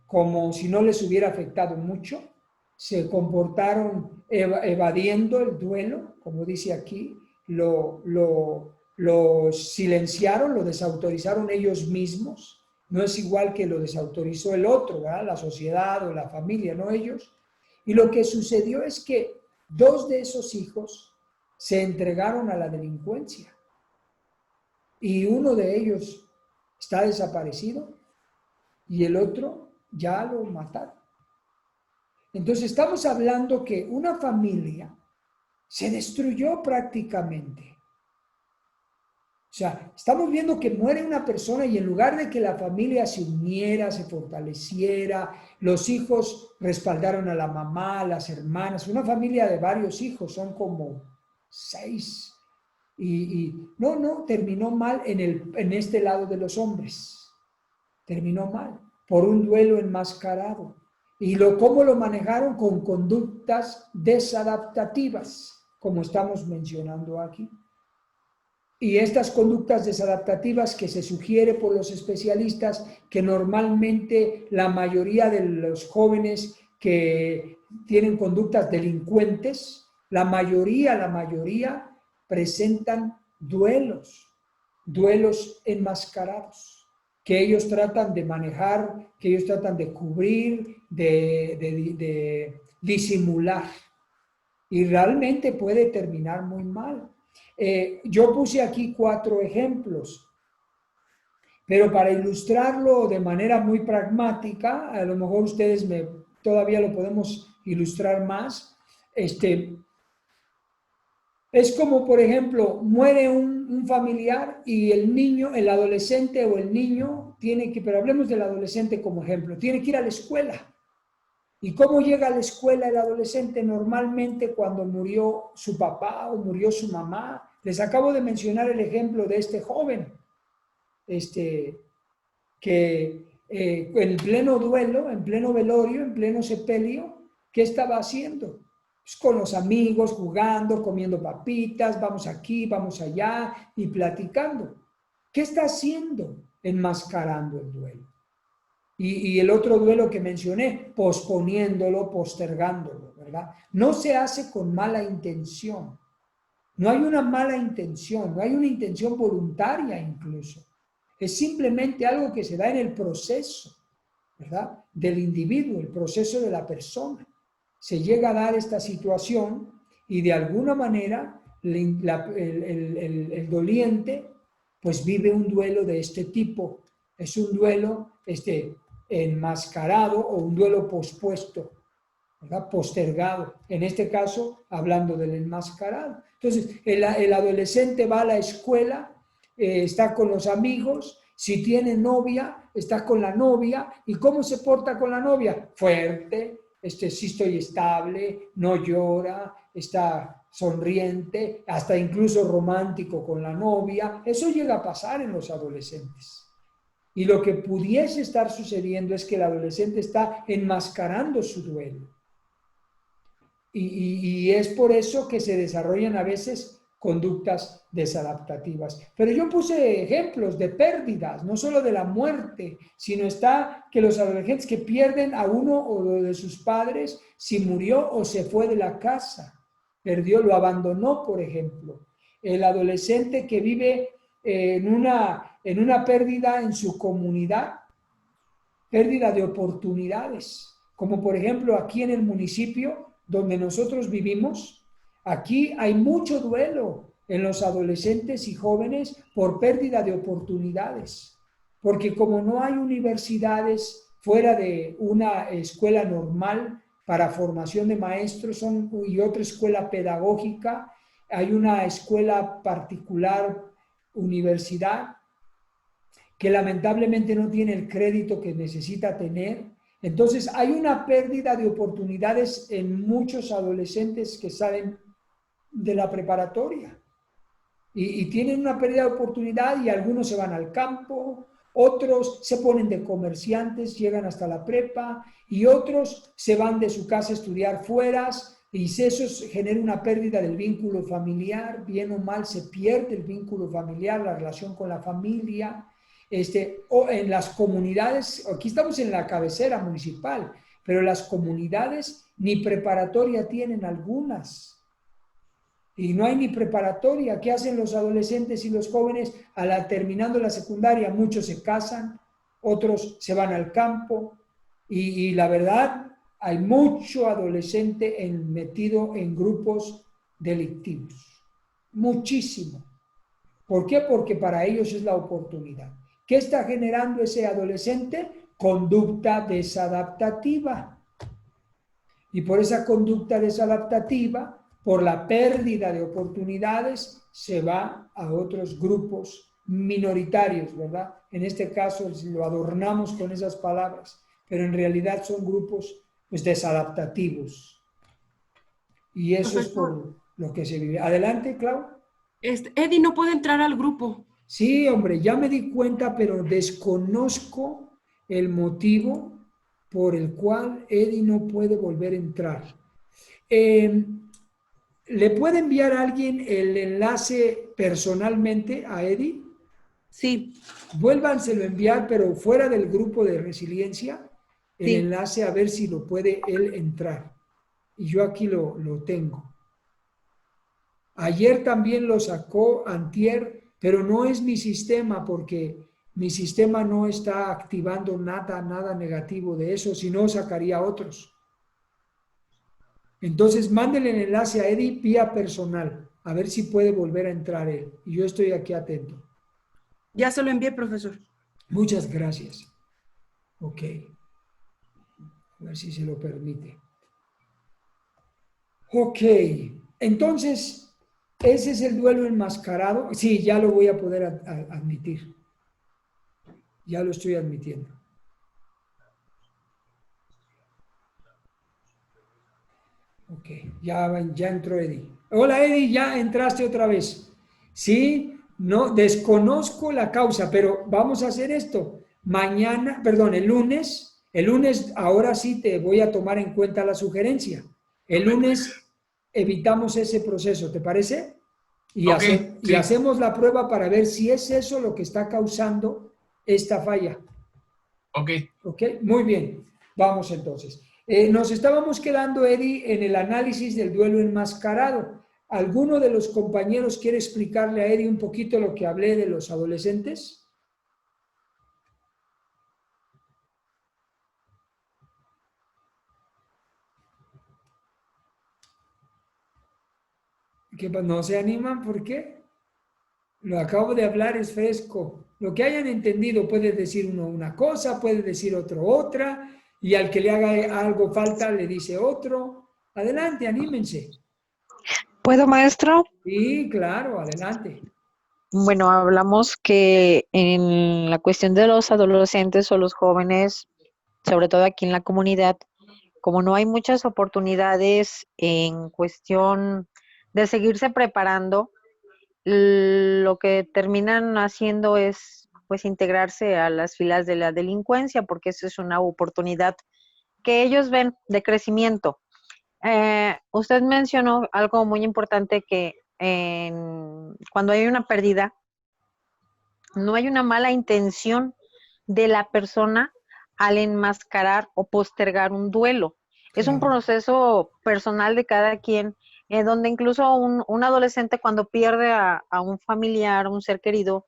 como si no les hubiera afectado mucho. Se comportaron evadiendo el duelo, como dice aquí, lo silenciaron, lo desautorizaron ellos mismos. No es igual que lo desautorizó el otro, ¿verdad? La sociedad o la familia, no ellos. Y lo que sucedió es que 2 de esos hijos se entregaron a la delincuencia. Y uno de ellos está desaparecido y el otro ya lo mataron. Entonces estamos hablando que una familia se destruyó prácticamente. O sea, estamos viendo que muere una persona y en lugar de que la familia se uniera, se fortaleciera, los hijos respaldaron a la mamá, a las hermanas, una familia de varios hijos, son como 6. No, terminó mal en este lado de los hombres. Terminó mal por un duelo enmascarado. ¿Y cómo lo manejaron? Con conductas desadaptativas, como estamos mencionando aquí. Y estas conductas desadaptativas que se sugiere por los especialistas, que normalmente la mayoría de los jóvenes que tienen conductas delincuentes, la mayoría presentan duelos enmascarados, que ellos tratan de manejar, que ellos tratan de cubrir, de disimular. Y realmente puede terminar muy mal. Yo puse aquí 4 ejemplos, pero para ilustrarlo de manera muy pragmática, a lo mejor ustedes todavía lo podemos ilustrar más. Es como, por ejemplo, muere un familiar y el adolescente o el niño pero hablemos del adolescente como ejemplo, tiene que ir a la escuela. ¿Y cómo llega a la escuela el adolescente? Normalmente cuando murió su papá o murió su mamá. Les acabo de mencionar el ejemplo de este joven, que en pleno duelo, en pleno velorio, en pleno sepelio, ¿qué estaba haciendo? Pues con los amigos, jugando, comiendo papitas, vamos aquí, vamos allá y platicando. ¿Qué está haciendo? Enmascarando el duelo. Y el otro duelo que mencioné, posponiéndolo, postergándolo, ¿verdad? No se hace con mala intención. No hay una mala intención, no hay una intención voluntaria incluso. Es simplemente algo que se da en el proceso, ¿verdad? Del individuo, el proceso de la persona. Se llega a dar esta situación y de alguna manera el doliente pues vive un duelo de este tipo. Es un duelo enmascarado o un duelo pospuesto, ¿verdad? Postergado. En este caso, hablando del enmascarado. Entonces, el adolescente va a la escuela, está con los amigos, si tiene novia, está con la novia. ¿Y cómo se porta con la novia? Fuerte, sí estoy estable, no llora, está sonriente, hasta incluso romántico con la novia. Eso llega a pasar en los adolescentes. Y lo que pudiese estar sucediendo es que el adolescente está enmascarando su duelo. Y es por eso que se desarrollan a veces conductas desadaptativas. Pero yo puse ejemplos de pérdidas, no solo de la muerte, sino está que los adolescentes que pierden a uno o de sus padres si murió o se fue de la casa, perdió, lo abandonó, por ejemplo. El adolescente que vive en una pérdida en su comunidad, pérdida de oportunidades, como por ejemplo aquí en el municipio donde nosotros vivimos, aquí hay mucho duelo en los adolescentes y jóvenes por pérdida de oportunidades, porque como no hay universidades fuera de una escuela normal para formación de maestros y otra escuela pedagógica, hay una escuela particular, universidad, que lamentablemente no tiene el crédito que necesita tener. Entonces hay una pérdida de oportunidades en muchos adolescentes que salen de la preparatoria y tienen una pérdida de oportunidad y algunos se van al campo, otros se ponen de comerciantes, llegan hasta la prepa y otros se van de su casa a estudiar fuera y eso genera una pérdida del vínculo familiar, bien o mal se pierde el vínculo familiar, la relación con la familia. O en las comunidades, aquí estamos en la cabecera municipal, pero las comunidades ni preparatoria tienen algunas. Y no hay ni preparatoria. ¿Qué hacen los adolescentes y los jóvenes? Terminando la secundaria, muchos se casan, otros se van al campo. Y la verdad, hay mucho adolescente metido en grupos delictivos. Muchísimo. ¿Por qué? Porque para ellos es la oportunidad. ¿Qué está generando ese adolescente? Conducta desadaptativa. Y por esa conducta desadaptativa, por la pérdida de oportunidades, se va a otros grupos minoritarios, ¿verdad? En este caso lo adornamos con esas palabras, pero en realidad son grupos pues, desadaptativos. Y eso es por lo que se vive. Adelante, Clau. Eddie no puede entrar al grupo. Sí, hombre, ya me di cuenta, pero desconozco el motivo por el cual Eddie no puede volver a entrar. ¿Le puede enviar a alguien el enlace personalmente a Eddie? Sí. Vuélvanselo a enviar, pero fuera del grupo de resiliencia, el Sí. enlace a ver si lo puede él entrar. Y yo aquí lo tengo. Ayer también lo sacó, antier, pero no es mi sistema porque mi sistema no está activando nada negativo de eso, si no sacaría otros. Entonces, mándele el enlace a Eddie vía personal, a ver si puede volver a entrar él. Y yo estoy aquí atento. Ya se lo envié, profesor. Muchas gracias. Ok. A ver si se lo permite. Ok. Entonces, ese es el duelo enmascarado. Sí, ya lo voy a poder admitir. Ya lo estoy admitiendo. Ok, ya entró Eddie. Hola Eddie, ya entraste otra vez. Sí, no, desconozco la causa, pero vamos a hacer esto. Mañana, perdón, el lunes ahora sí te voy a tomar en cuenta la sugerencia. El lunes evitamos ese proceso, ¿te parece? Y, Okay, y sí. hacemos la prueba para ver si es eso lo que está causando esta falla. Ok. Ok, muy bien. Vamos entonces. Nos estábamos quedando, Eddie, en el análisis del duelo enmascarado. ¿Alguno de los compañeros quiere explicarle a Eddie un poquito lo que hablé de los adolescentes? ¿Que no se animan? ¿Por qué? Lo acabo de hablar, es fresco. Lo que hayan entendido, puede decir uno una cosa, puede decir otro otra, y al que le haga algo falta le dice otro. Adelante, anímense. ¿Puedo, maestro? Sí, claro, adelante. Bueno, hablamos que en la cuestión de los adolescentes o los jóvenes, sobre todo aquí en la comunidad, como no hay muchas oportunidades en cuestión de seguirse preparando, lo que terminan haciendo es pues integrarse a las filas de la delincuencia, porque eso es una oportunidad que ellos ven de crecimiento. Usted mencionó algo muy importante, que cuando hay una pérdida, no hay una mala intención de la persona al enmascarar o postergar un duelo. Es un proceso personal de cada quien, donde incluso un adolescente cuando pierde a un familiar, un ser querido,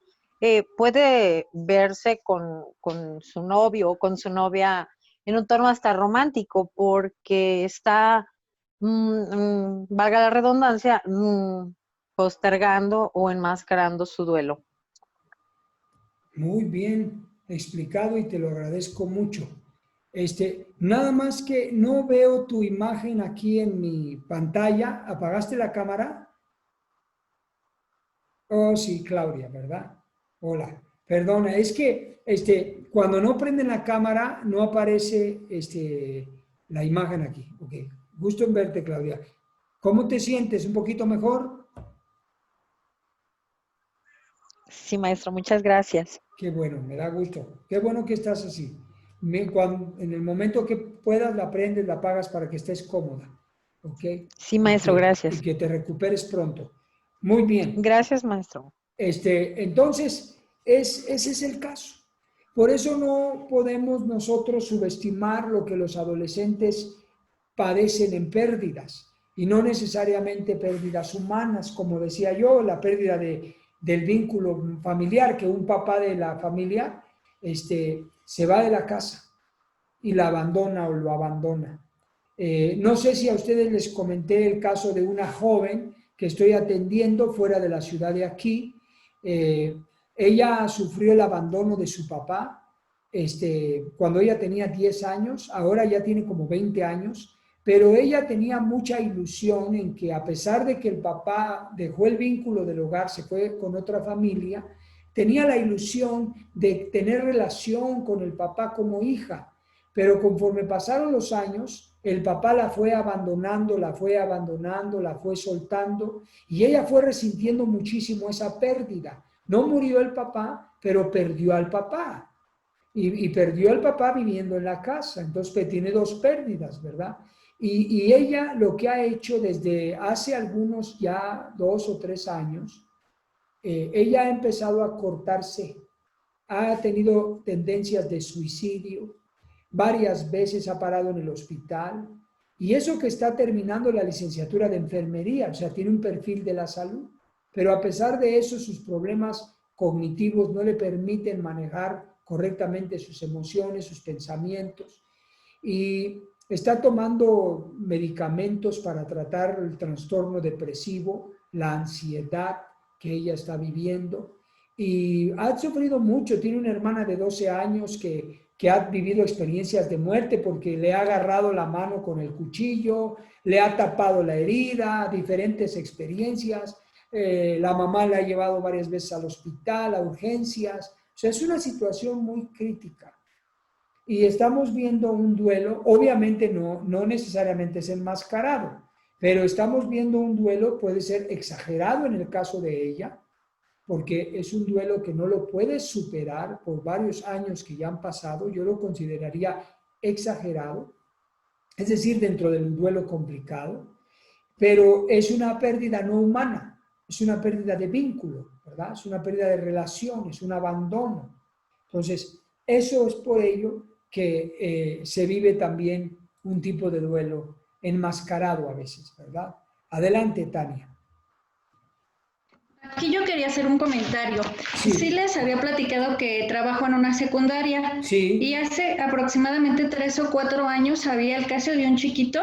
puede verse con su novio o con su novia en un tono hasta romántico, porque está, valga la redundancia, postergando o enmascarando su duelo. Muy bien explicado y te lo agradezco mucho. Nada más que no veo tu imagen aquí en mi pantalla. ¿Apagaste la cámara? Oh, sí, Claudia, ¿verdad? Hola. Perdona, es que cuando no prenden la cámara no aparece la imagen aquí. Ok, gusto en verte, Claudia. ¿Cómo te sientes? ¿Un poquito mejor? Sí, maestro, muchas gracias. Qué bueno, me da gusto. Qué bueno que estás así. En el momento que puedas, la prendes, la apagas para que estés cómoda. ¿Ok? Sí, maestro, gracias. Y que te recuperes pronto. Muy bien. Gracias, maestro. Entonces, ese es el caso. Por eso no podemos nosotros subestimar lo que los adolescentes padecen en pérdidas, y no necesariamente pérdidas humanas, como decía yo, la pérdida del vínculo familiar, que un papá de la familia se va de la casa y la abandona o lo abandona. No sé si a ustedes les comenté el caso de una joven que estoy atendiendo fuera de la ciudad de aquí. Ella sufrió el abandono de su papá cuando ella tenía 10 años, ahora ya tiene como 20 años, pero ella tenía mucha ilusión en que, a pesar de que el papá dejó el vínculo del hogar, se fue con otra familia, tenía la ilusión de tener relación con el papá como hija, pero conforme pasaron los años, el papá la fue abandonando, la fue soltando, y ella fue resintiendo muchísimo esa pérdida. No murió el papá, pero perdió al papá. Y perdió al papá viviendo en la casa. Entonces tiene dos pérdidas, ¿verdad? Y ella lo que ha hecho desde hace algunos ya 2 o 3 años, ella ha empezado a cortarse. Ha tenido tendencias de suicidio. Varias veces ha parado en el hospital. Y eso que está terminando la licenciatura de enfermería, o sea, tiene un perfil de la salud. Pero a pesar de eso, sus problemas cognitivos no le permiten manejar correctamente sus emociones, sus pensamientos. Y está tomando medicamentos para tratar el trastorno depresivo, la ansiedad que ella está viviendo. Y ha sufrido mucho. Tiene una hermana de 12 años que ha vivido experiencias de muerte porque le ha agarrado la mano con el cuchillo, le ha tapado la herida, diferentes experiencias. La mamá la ha llevado varias veces al hospital, a urgencias. O sea, es una situación muy crítica. Y estamos viendo un duelo, obviamente no necesariamente es enmascarado, pero estamos viendo un duelo, puede ser exagerado en el caso de ella, porque es un duelo que no lo puede superar por varios años que ya han pasado. Yo lo consideraría exagerado, es decir, dentro del duelo complicado, pero es una pérdida no humana, es una pérdida de vínculo, ¿verdad? Es una pérdida de relación, es un abandono. Entonces, eso es por ello que se vive también un tipo de duelo enmascarado a veces, ¿verdad? Adelante, Tania. Aquí yo quería hacer un comentario. Sí les había platicado que trabajo en una secundaria. Sí. Y hace aproximadamente 3 o 4 años había el caso de un chiquito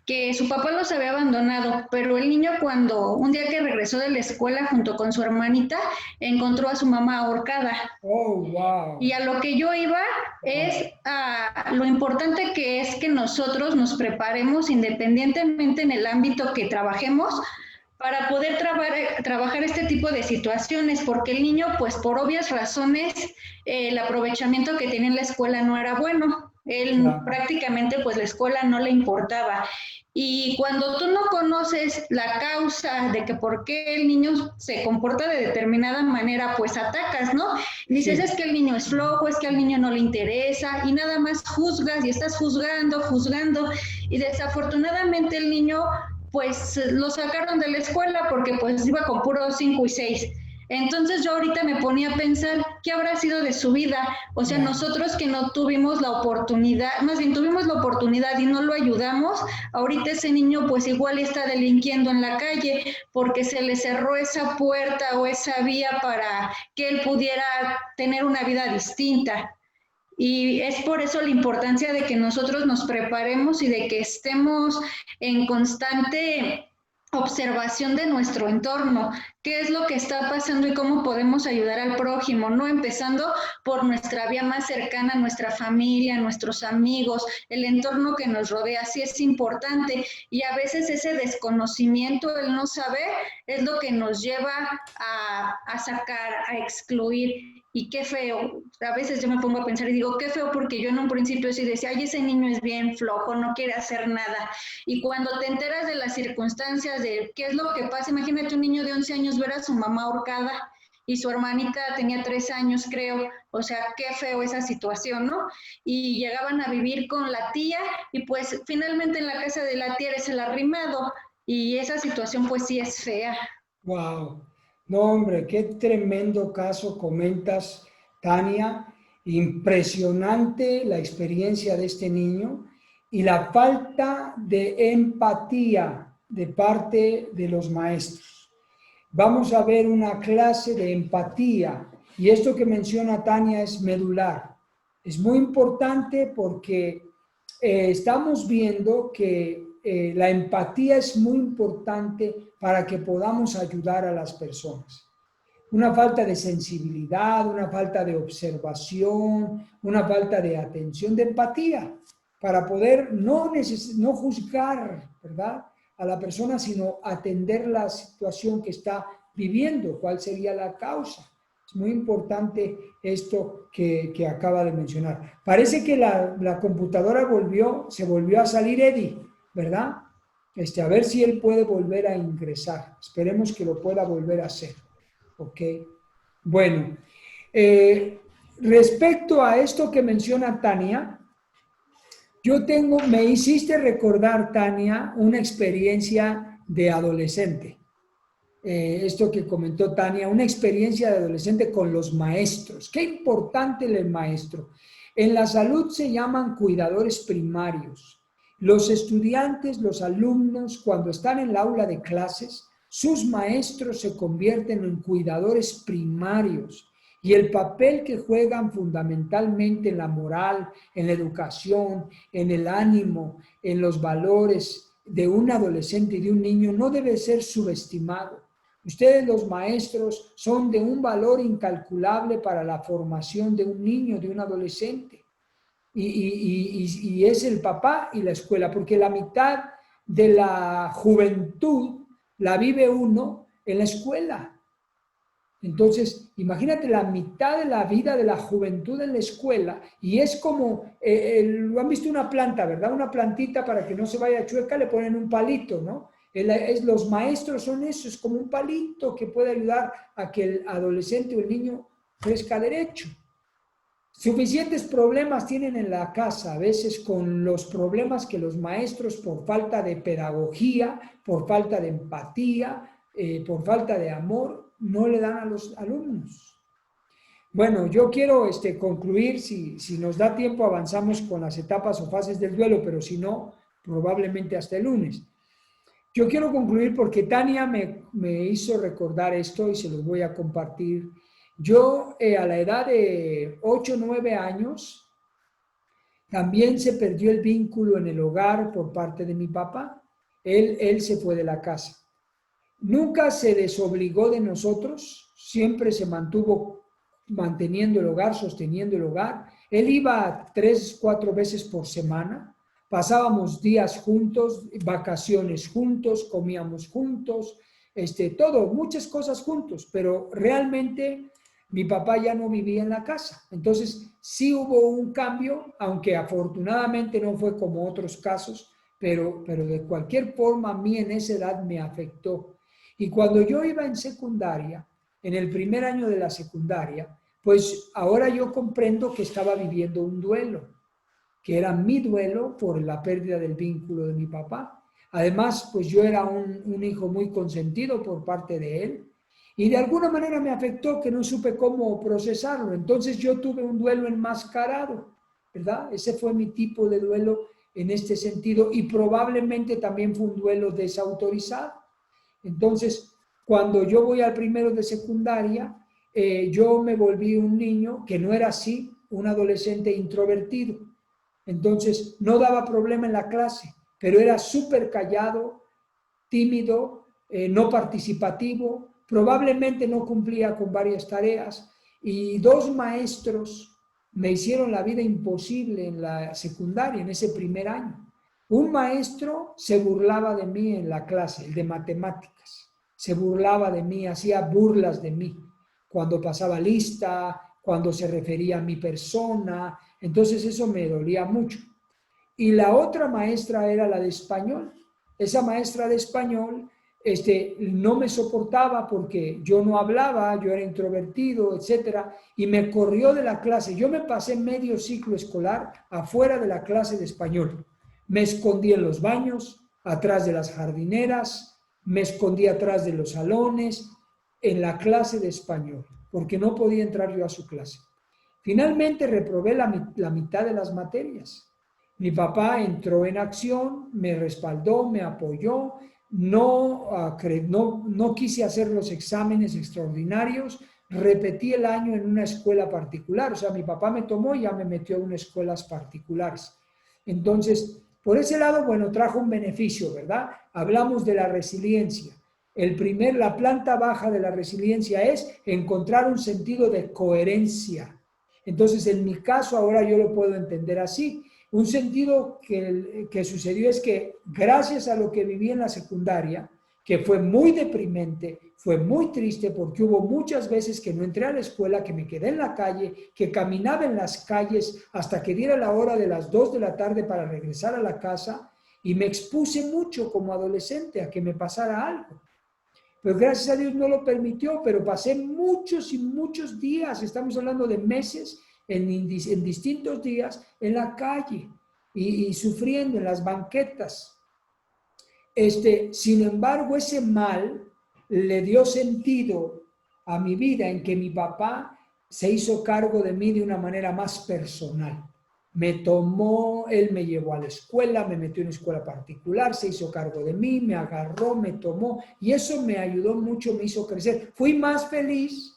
que su papá los había abandonado, pero el niño, cuando un día que regresó de la escuela junto con su hermanita, encontró a su mamá ahorcada. Oh, wow. Y a lo que yo iba es a lo importante que es que nosotros nos preparemos independientemente en el ámbito que trabajemos, para poder trabajar este tipo de situaciones, porque el niño, pues por obvias razones, el aprovechamiento que tenía en la escuela no era bueno. Él prácticamente, pues la escuela no le importaba. Y cuando tú no conoces la causa de que por qué el niño se comporta de determinada manera, pues atacas, ¿no? Dices, es que el niño es flojo, es que al niño no le interesa, y nada más juzgas y estás juzgando, y desafortunadamente el niño pues lo sacaron de la escuela porque pues iba con puros 5 y 6. Entonces yo ahorita me ponía a pensar, ¿qué habrá sido de su vida? O sea, nosotros que no tuvimos la oportunidad, más bien tuvimos la oportunidad y no lo ayudamos, ahorita ese niño pues igual está delinquiendo en la calle porque se le cerró esa puerta o esa vía para que él pudiera tener una vida distinta. Y es por eso la importancia de que nosotros nos preparemos y de que estemos en constante observación de nuestro entorno, qué es lo que está pasando y cómo podemos ayudar al prójimo, ¿no? Empezando por nuestra vía más cercana, nuestra familia, nuestros amigos, el entorno que nos rodea, sí es importante. Y a veces ese desconocimiento, el no saber, es lo que nos lleva a sacar, a excluir. Y qué feo, a veces yo me pongo a pensar y digo, qué feo, porque yo en un principio sí decía, ay, ese niño es bien flojo, no quiere hacer nada. Y cuando te enteras de las circunstancias, de qué es lo que pasa, imagínate un niño de 11 años ver a su mamá ahorcada y su hermanita tenía 3 años, creo. O sea, qué feo esa situación, ¿no? Y llegaban a vivir con la tía y pues finalmente en la casa de la tía eres el arrimado. Y esa situación pues sí es fea. Wow. No, hombre, qué tremendo caso comentas, Tania. Impresionante la experiencia de este niño y la falta de empatía de parte de los maestros. Vamos a ver una clase de empatía y esto que menciona Tania es medular. Es muy importante porque estamos viendo que la empatía es muy importante para que podamos ayudar a las personas. Una falta de sensibilidad, una falta de observación, una falta de atención, de empatía, para poder no juzgar, ¿verdad?, a la persona, sino atender la situación que está viviendo, cuál sería la causa. Es muy importante esto que acaba de mencionar. Parece que la computadora se volvió a salir, Eddie, ¿verdad? A ver si él puede volver a ingresar. Esperemos que lo pueda volver a hacer. ¿Ok? Bueno, respecto a esto que menciona Tania, me hiciste recordar, Tania, una experiencia de adolescente. Esto que comentó Tania, una experiencia de adolescente con los maestros. Qué importante el maestro. En la salud se llaman cuidadores primarios. Los estudiantes, los alumnos, cuando están en el aula de clases, sus maestros se convierten en cuidadores primarios y el papel que juegan fundamentalmente en la moral, en la educación, en el ánimo, en los valores de un adolescente y de un niño no debe ser subestimado. Ustedes, los maestros, son de un valor incalculable para la formación de un niño, de un adolescente. Y es el papá y la escuela, porque la mitad de la juventud la vive uno en la escuela. Entonces, imagínate la mitad de la vida de la juventud en la escuela y es como, han visto una planta, ¿verdad? Una plantita para que no se vaya chueca, le ponen un palito, ¿no? Los maestros son eso, es como un palito que puede ayudar a que el adolescente o el niño crezca derecho. Suficientes problemas tienen en la casa, a veces con los problemas que los maestros, por falta de pedagogía, por falta de empatía, por falta de amor, no le dan a los alumnos. Bueno, yo quiero concluir, si nos da tiempo avanzamos con las etapas o fases del duelo, pero si no, probablemente hasta el lunes. Yo quiero concluir porque Tania me hizo recordar esto y se los voy a compartir. Yo a la edad de 8 o 9 años también se perdió el vínculo en el hogar por parte de mi papá. Él se fue de la casa. Nunca se desobligó de nosotros, siempre se mantuvo manteniendo el hogar, sosteniendo el hogar. Él iba 3 o 4 veces por semana. Pasábamos días juntos, vacaciones juntos, comíamos juntos, todo, muchas cosas juntos, pero realmente mi papá ya no vivía en la casa. Entonces, sí hubo un cambio, aunque afortunadamente no fue como otros casos, pero de cualquier forma a mí en esa edad me afectó. Y cuando yo iba en secundaria, en el primer año de la secundaria, pues ahora yo comprendo que estaba viviendo un duelo, que era mi duelo por la pérdida del vínculo de mi papá. Además, pues yo era un hijo muy consentido por parte de él y de alguna manera me afectó que no supe cómo procesarlo. Entonces yo tuve un duelo enmascarado, ¿verdad? Ese fue mi tipo de duelo en este sentido y probablemente también fue un duelo desautorizado. Entonces, cuando yo voy al primero de secundaria, yo me volví un niño que no era así, un adolescente introvertido. Entonces, no daba problema en la clase, pero era súper callado, tímido, no participativo, probablemente no cumplía con varias tareas y 2 maestros me hicieron la vida imposible en la secundaria, en ese primer año. Un maestro se burlaba de mí en la clase, el de matemáticas, se burlaba de mí, hacía burlas de mí, cuando pasaba lista, cuando se refería a mi persona, entonces eso me dolía mucho. Y la otra maestra era la de español. Esa maestra de español no me soportaba porque yo no hablaba, yo era introvertido, etcétera, y me corrió de la clase. Yo me pasé medio ciclo escolar afuera de la clase de español. Me escondí en los baños, atrás de las jardineras, me escondí atrás de los salones, en la clase de español, porque no podía entrar yo a su clase. Finalmente reprobé la mitad de las materias. Mi papá entró en acción, me respaldó, me apoyó, no quise hacer los exámenes extraordinarios, repetí el año en una escuela particular, o sea, mi papá me tomó y ya me metió en unas escuelas particulares. Entonces, por ese lado, bueno, trajo un beneficio, ¿verdad? Hablamos de la resiliencia. La planta baja de la resiliencia es encontrar un sentido de coherencia. Entonces, en mi caso, ahora yo lo puedo entender así. Un sentido que sucedió es que gracias a lo que viví en la secundaria, que fue muy deprimente, fue muy triste porque hubo muchas veces que no entré a la escuela, que me quedé en la calle, que caminaba en las calles hasta que diera la hora de las 2 de la tarde para regresar a la casa y me expuse mucho como adolescente a que me pasara algo. Pero gracias a Dios no lo permitió, pero pasé muchos y muchos días, estamos hablando de meses, en distintos días, en la calle y sufriendo en las banquetas. Sin embargo, ese mal le dio sentido a mi vida en que mi papá se hizo cargo de mí de una manera más personal. Me tomó, él me llevó a la escuela, me metió en una escuela particular, se hizo cargo de mí, me agarró, me tomó y eso me ayudó mucho, me hizo crecer. Fui más feliz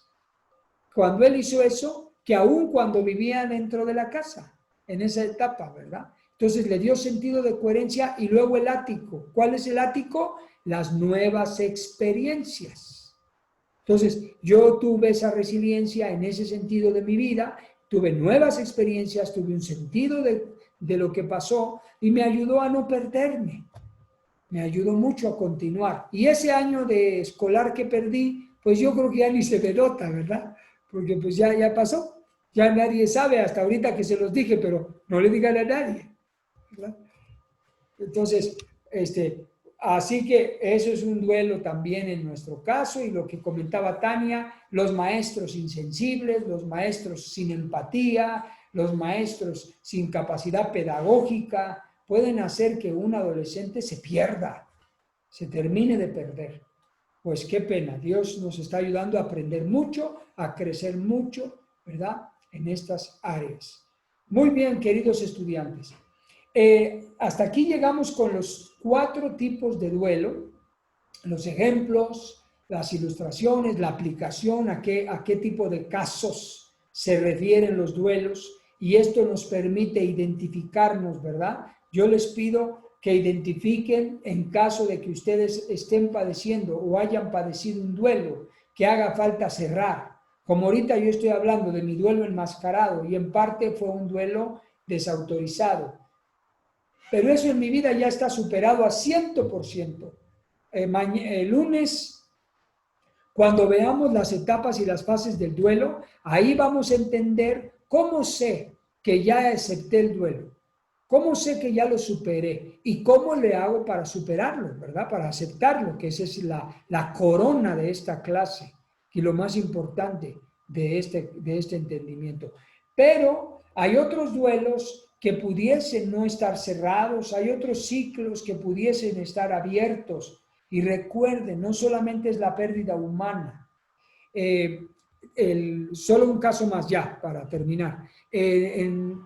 cuando él hizo eso que aún cuando vivía dentro de la casa, en esa etapa, ¿verdad? Entonces le dio sentido de coherencia y luego el ático. ¿Cuál es el ático? Las nuevas experiencias. Entonces yo tuve esa resiliencia en ese sentido de mi vida, tuve nuevas experiencias, tuve un sentido de lo que pasó y me ayudó a no perderme. Me ayudó mucho a continuar. Y ese año de escolar que perdí, pues yo creo que ya ni se me nota, ¿verdad? Porque pues ya pasó. Ya nadie sabe, hasta ahorita que se los dije, pero no le digan a nadie, ¿verdad? Entonces, así que eso es un duelo también en nuestro caso y lo que comentaba Tania, los maestros insensibles, los maestros sin empatía, los maestros sin capacidad pedagógica, pueden hacer que un adolescente se pierda, se termine de perder. Pues qué pena, Dios nos está ayudando a aprender mucho, a crecer mucho, ¿verdad? En estas áreas. Muy bien, queridos estudiantes. Hasta aquí llegamos con los 4 tipos de duelo, los ejemplos, las ilustraciones, la aplicación, a qué tipo de casos se refieren los duelos, y esto nos permite identificarnos, ¿verdad? Yo les pido que identifiquen en caso de que ustedes estén padeciendo o hayan padecido un duelo, que haga falta cerrar. Como ahorita yo estoy hablando de mi duelo enmascarado y en parte fue un duelo desautorizado. Pero eso en mi vida ya está superado a 100%. El lunes, cuando veamos las etapas y las fases del duelo, ahí vamos a entender cómo sé que ya acepté el duelo, cómo sé que ya lo superé y cómo le hago para superarlo, ¿verdad? Para aceptarlo, que esa es la corona de esta clase y lo más importante de este entendimiento. Pero hay otros duelos que pudiesen no estar cerrados, hay otros ciclos que pudiesen estar abiertos. Y recuerden, no solamente es la pérdida humana. Solo un caso más ya, para terminar.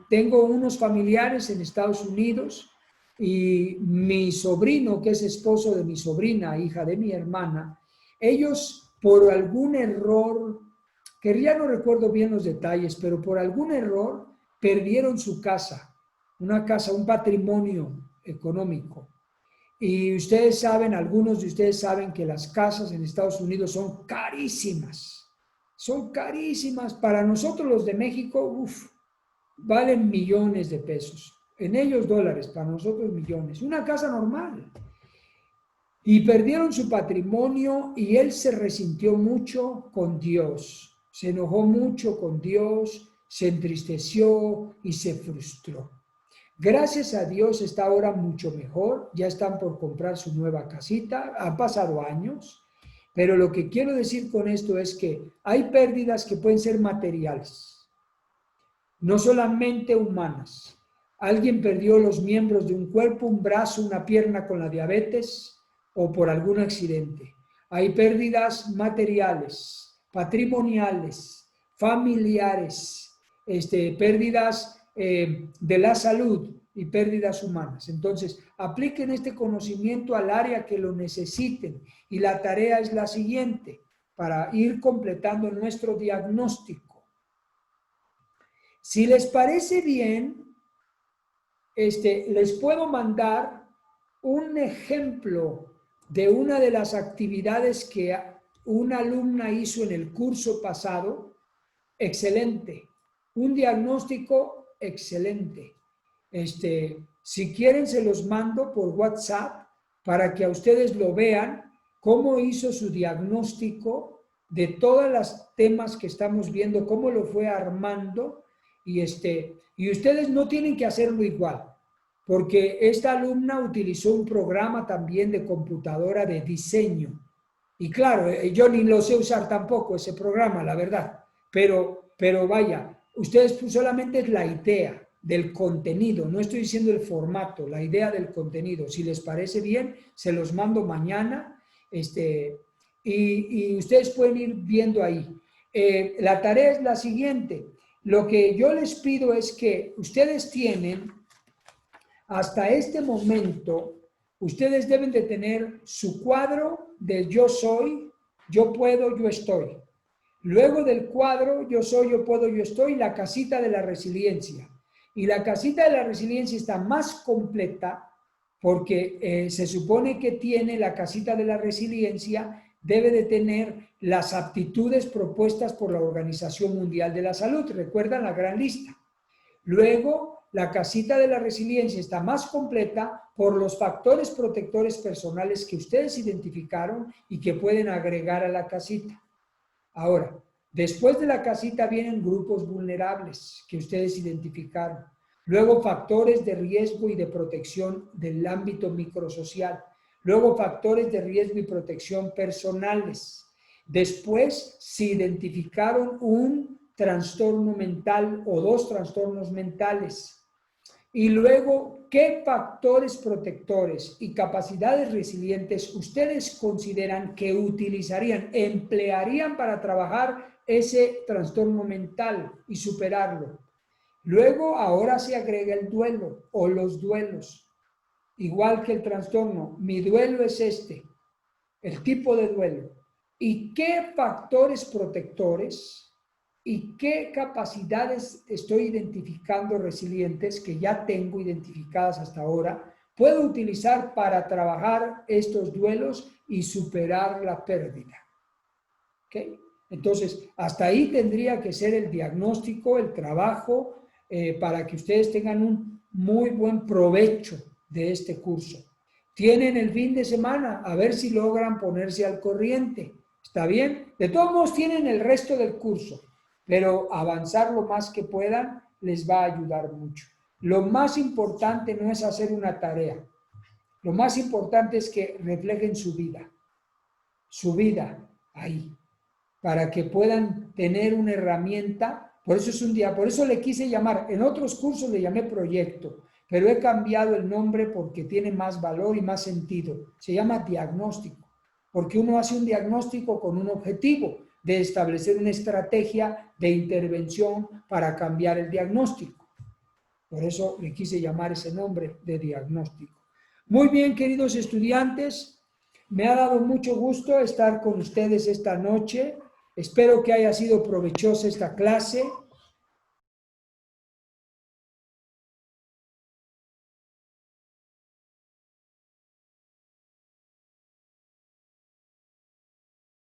Tengo unos familiares en Estados Unidos y mi sobrino, que es esposo de mi sobrina, hija de mi hermana, ellos por algún error, que ya no recuerdo bien los detalles, pero por algún error perdieron su casa, una casa, un patrimonio económico. Y ustedes saben, algunos de ustedes saben que las casas en Estados Unidos son carísimas. Son carísimas. Para nosotros los de México, valen millones de pesos. En ellos dólares, para nosotros millones. Una casa normal. Y perdieron su patrimonio y él se resintió mucho con Dios. Se enojó mucho con Dios, se entristeció y se frustró. Gracias a Dios está ahora mucho mejor, ya están por comprar su nueva casita, han pasado años, pero lo que quiero decir con esto es que hay pérdidas que pueden ser materiales, no solamente humanas. Alguien perdió los miembros de un cuerpo, un brazo, una pierna con la diabetes o por algún accidente. Hay pérdidas materiales, patrimoniales, familiares, pérdidas de la salud y pérdidas humanas. Entonces, apliquen este conocimiento al área que lo necesiten y la tarea es la siguiente, para ir completando nuestro diagnóstico. Si les parece bien, les puedo mandar un ejemplo de una de las actividades que una alumna hizo en el curso pasado. Excelente. Un diagnóstico excelente. Si quieren se los mando por WhatsApp para que a ustedes lo vean, cómo hizo su diagnóstico de todos los temas que estamos viendo, cómo lo fue armando y ustedes no tienen que hacerlo igual, porque esta alumna utilizó un programa también de computadora de diseño. Y claro, yo ni lo sé usar tampoco ese programa, la verdad, pero vaya, ustedes solamente es la idea del contenido, no estoy diciendo el formato, la idea del contenido. Si les parece bien, se los mando mañana y ustedes pueden ir viendo ahí. La tarea es la siguiente. Lo que yo les pido es que ustedes tienen, hasta este momento, ustedes deben de tener su cuadro de yo soy, yo puedo, yo estoy. Luego del cuadro, yo soy, yo puedo, yo estoy, la casita de la resiliencia. Y la casita de la resiliencia está más completa porque se supone que tiene la casita de la resiliencia, debe de tener las aptitudes propuestas por la Organización Mundial de la Salud. ¿Recuerdan la gran lista? Luego, la casita de la resiliencia está más completa por los factores protectores personales que ustedes identificaron y que pueden agregar a la casita. Ahora, después de la casita vienen grupos vulnerables que ustedes identificaron. Luego, factores de riesgo y de protección del ámbito microsocial. Luego, factores de riesgo y protección personales. Después, se identificaron un trastorno mental o dos trastornos mentales. Y luego, ¿qué factores protectores y capacidades resilientes ustedes consideran que utilizarían, emplearían para trabajar ese trastorno mental y superarlo? Luego, ahora se agrega el duelo o los duelos. Igual que el trastorno, mi duelo es el tipo de duelo. ¿Y qué factores protectores y qué capacidades estoy identificando resilientes que ya tengo identificadas hasta ahora puedo utilizar para trabajar estos duelos y superar la pérdida? ¿Okay? Entonces, hasta ahí tendría que ser el diagnóstico, el trabajo, para que ustedes tengan un muy buen provecho de este curso. Tienen el fin de semana, a ver si logran ponerse al corriente. ¿Está bien? De todos modos, tienen el resto del curso, pero avanzar lo más que puedan les va a ayudar mucho. Lo más importante no es hacer una tarea. Lo más importante es que reflejen su vida ahí, para que puedan tener una herramienta Por eso es un día, por eso le quise llamar, en otros cursos le llamé proyecto, pero he cambiado el nombre porque tiene más valor y más sentido. Se llama diagnóstico, porque uno hace un diagnóstico con un objetivo de establecer una estrategia de intervención para cambiar el diagnóstico. Por eso le quise llamar ese nombre de diagnóstico. Muy bien, queridos estudiantes, me ha dado mucho gusto estar con ustedes esta noche. Espero que haya sido provechosa esta clase.